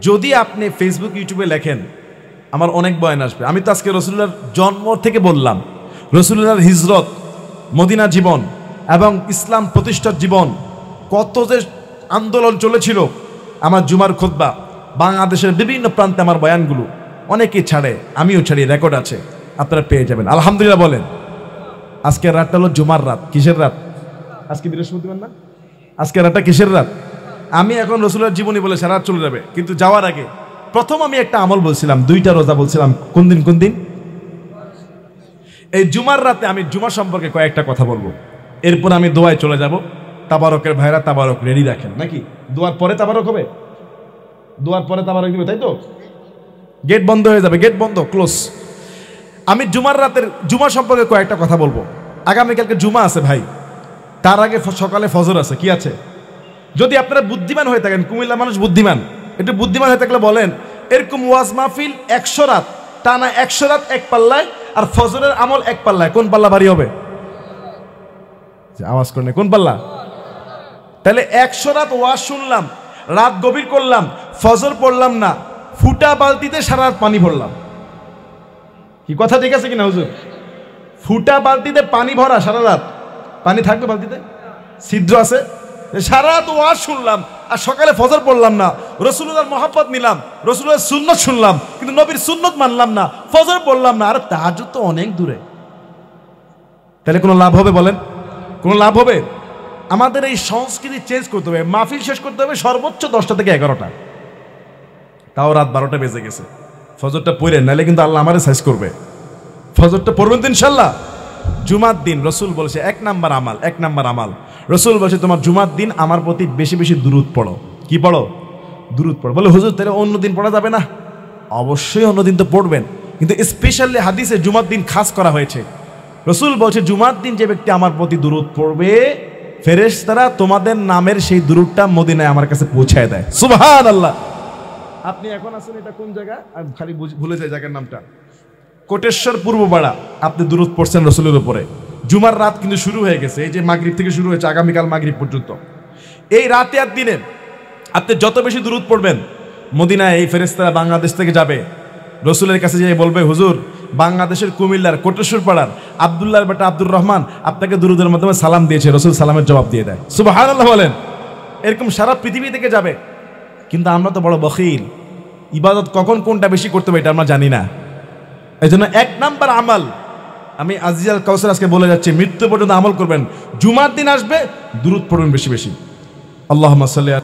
যদি আপনি ফেসবুক, ইউটিউবে লেখেন, আমার অনেক বয়ান আসবে। আমি তো আজকে রাসূলুল্লাহর জন্ম থেকে বললাম, রাসূলুল্লাহর হিজরত, মদিনা জীবন এবং ইসলাম প্রতিষ্ঠার জীবন, কত যে আন্দোলন চলেছিল। আমার জুমার খুতবা, বাংলাদেশের বিভিন্ন প্রান্তে আমার বয়ানগুলো অনেকেই ছাড়ে, আমিও ছাড়ি, রেকর্ড আছে, আপনারা পেয়ে যাবেন। আলহামদুলিল্লাহ বলেন। আজকের রাতটা হলো জুমার রাত। কিসের রাত? আজকে বৃহস্পতিবার না? আজকের রাতটা কিসের রাত? আমি এখন রাসূলের জীবনী বলে সারা রাত চলে যাবে, কিন্তু যাওয়ার আগে প্রথম আমি একটা আমল বলছিলাম, 2টা রোজা বলছিলাম। কোন দিন কোন দিন? এই জুমার রাতে আমি জুমা সম্পর্কে কয়েকটা কথা বলবো, এরপর আমি দোয়ায় চলে যাব। তাবারকের ভাইরা তাবারক রেডি রাখেন, নাকি দোয়ার পরে তাবারক হবে? দোয়ার পরে তাবারক দিবে, তাই তো? গেট বন্ধ হয়ে যাবে, গেট বন্ধ, ক্লোজ। আমি জুমার রাতের জুমা সম্পর্কে কয়েকটা কথা বলবো। আগামীকালকে জুমা আছে ভাই, তার আগে সকালে ফজর আছে। কি আছে? যদি আপনারা বুদ্ধিমান হয়ে থাকেন, কুমিল্লা মানুষ বুদ্ধিমান, একটু বুদ্ধিমান হয়ে থাকলে বলেন, এরকম ওয়াজ মাহফিল 100 রাত টানা, 100 রাত এক পাল্লায়, আর ফজরের আমল এক পাল্লায়, কোন পাল্লা ভারী হবে? আওয়াজ করে কোন পাল্লা? তাহলে 100 রাত ওয়াজ শুনলাম, রাত গভীর করলাম, ফজর পড়লাম না, ফুটা বালতিতে সারা রাত পানি ভরলাম। কি কথা ঠিক আছে কিনা হুজুর? ফুটা বালতিতে পানি ভরা, সারা রাত পানি থাকবে বালতিতে? ছিদ্র আছে? সারা রাত ওয়াজ শুনলাম আর সকালে ফজর পড়লাম না, রাসূলুল্লাহর মহব্বত নিলাম, রাসূলুল্লাহর সুন্নত শুনলাম, কিন্তু নবীর সুন্নত মানলাম না, ফজর পড়লাম না, আর তাহাজ্জুদ তো অনেক দূরে। তাহলে কোনো লাভ হবে বলেন? কোনো লাভ হবে? আমাদের এই সংস্কৃতি চেঞ্জ করতে হবে। মাহফিল শেষ করতে হবে সর্বোচ্চ 10টা থেকে 11টা, তাও রাত 12টা বেজে গেছে। ফজরটা পড়েন, নাহলে কিন্তু আল্লাহ আমারে সাইজ করবে। ফজরটা পড়বেন তো ইনশাল্লাহ। জুমার দিন রসুল বলেছে 1 নাম্বার আমাল, 1 নাম্বার আমাল রসুল বলেছে তোমার জুমার দিন আমার প্রতি বেশি বেশি দুরূদ পড়ো। কি পড়ো? দুরূদ পড়ো। বলে হুজুর তাহলে অন্য দিন পড়া যাবে না? অবশ্যই অন্য দিন তো পড়বেন, কিন্তু স্পেশালি হাদিসে জুমার দিন খাস করা হয়েছে। রসুল বলছে জুমার দিন যে ব্যক্তি আমার প্রতি দুরূদ পড়বে, ফেরেশতারা তোমাদের নামের সেই দুরূদটা মদিনায় আমার কাছে পৌঁছায় দেয়। সুবহানাল্লাহ। আপনি এখন আছেন এটা কোন জায়গা? আমি খালি ভুলে যাই জায়গার নামটা। কোটেশ্বর পূর্বপাড়া। আপনি দুরূদ পড়ছেন রসুলের উপরে। জুমার রাত কিন্তু শুরু হয়ে গেছে, এই যে মাগরিব থেকে শুরু হয়েছে আগামীকাল মাগরিব পর্যন্ত। এই রাতে আর দিনে আপনি যত বেশি দুরূদ পড়বেন, মদিনায় এই ফেরেশতারা বাংলাদেশ থেকে যাবে, রসুলের কাছে যেয়ে বলবে হুজুর বাংলাদেশের কুমিল্লার কোটেশ্বর পাড়ার আব্দুল্লাহর বেটা আব্দুর রহমান আপনাকে দুরূদের মাধ্যমে সালাম দিয়েছে। রসুল সালামের জবাব দিয়ে দেয়। সুবহানাল্লাহ বলেন। এরকম সারা পৃথিবী থেকে যাবে। কিন্তু আমরা তো বড় বখিল, ইবাদত কখন কোনটা বেশি করতে হবে এটা আমরা জানি না। এই জন্য 1 নাম্বার আমল আমি আজিজাল কাউসার আজকে বলে যাচ্ছি, মৃত্যু পর্যন্ত আমল করবেন। জুমার দিন আসবে, দুরূদ পড়বেন বেশি বেশি। আল্লাহুম্মা সাল্লি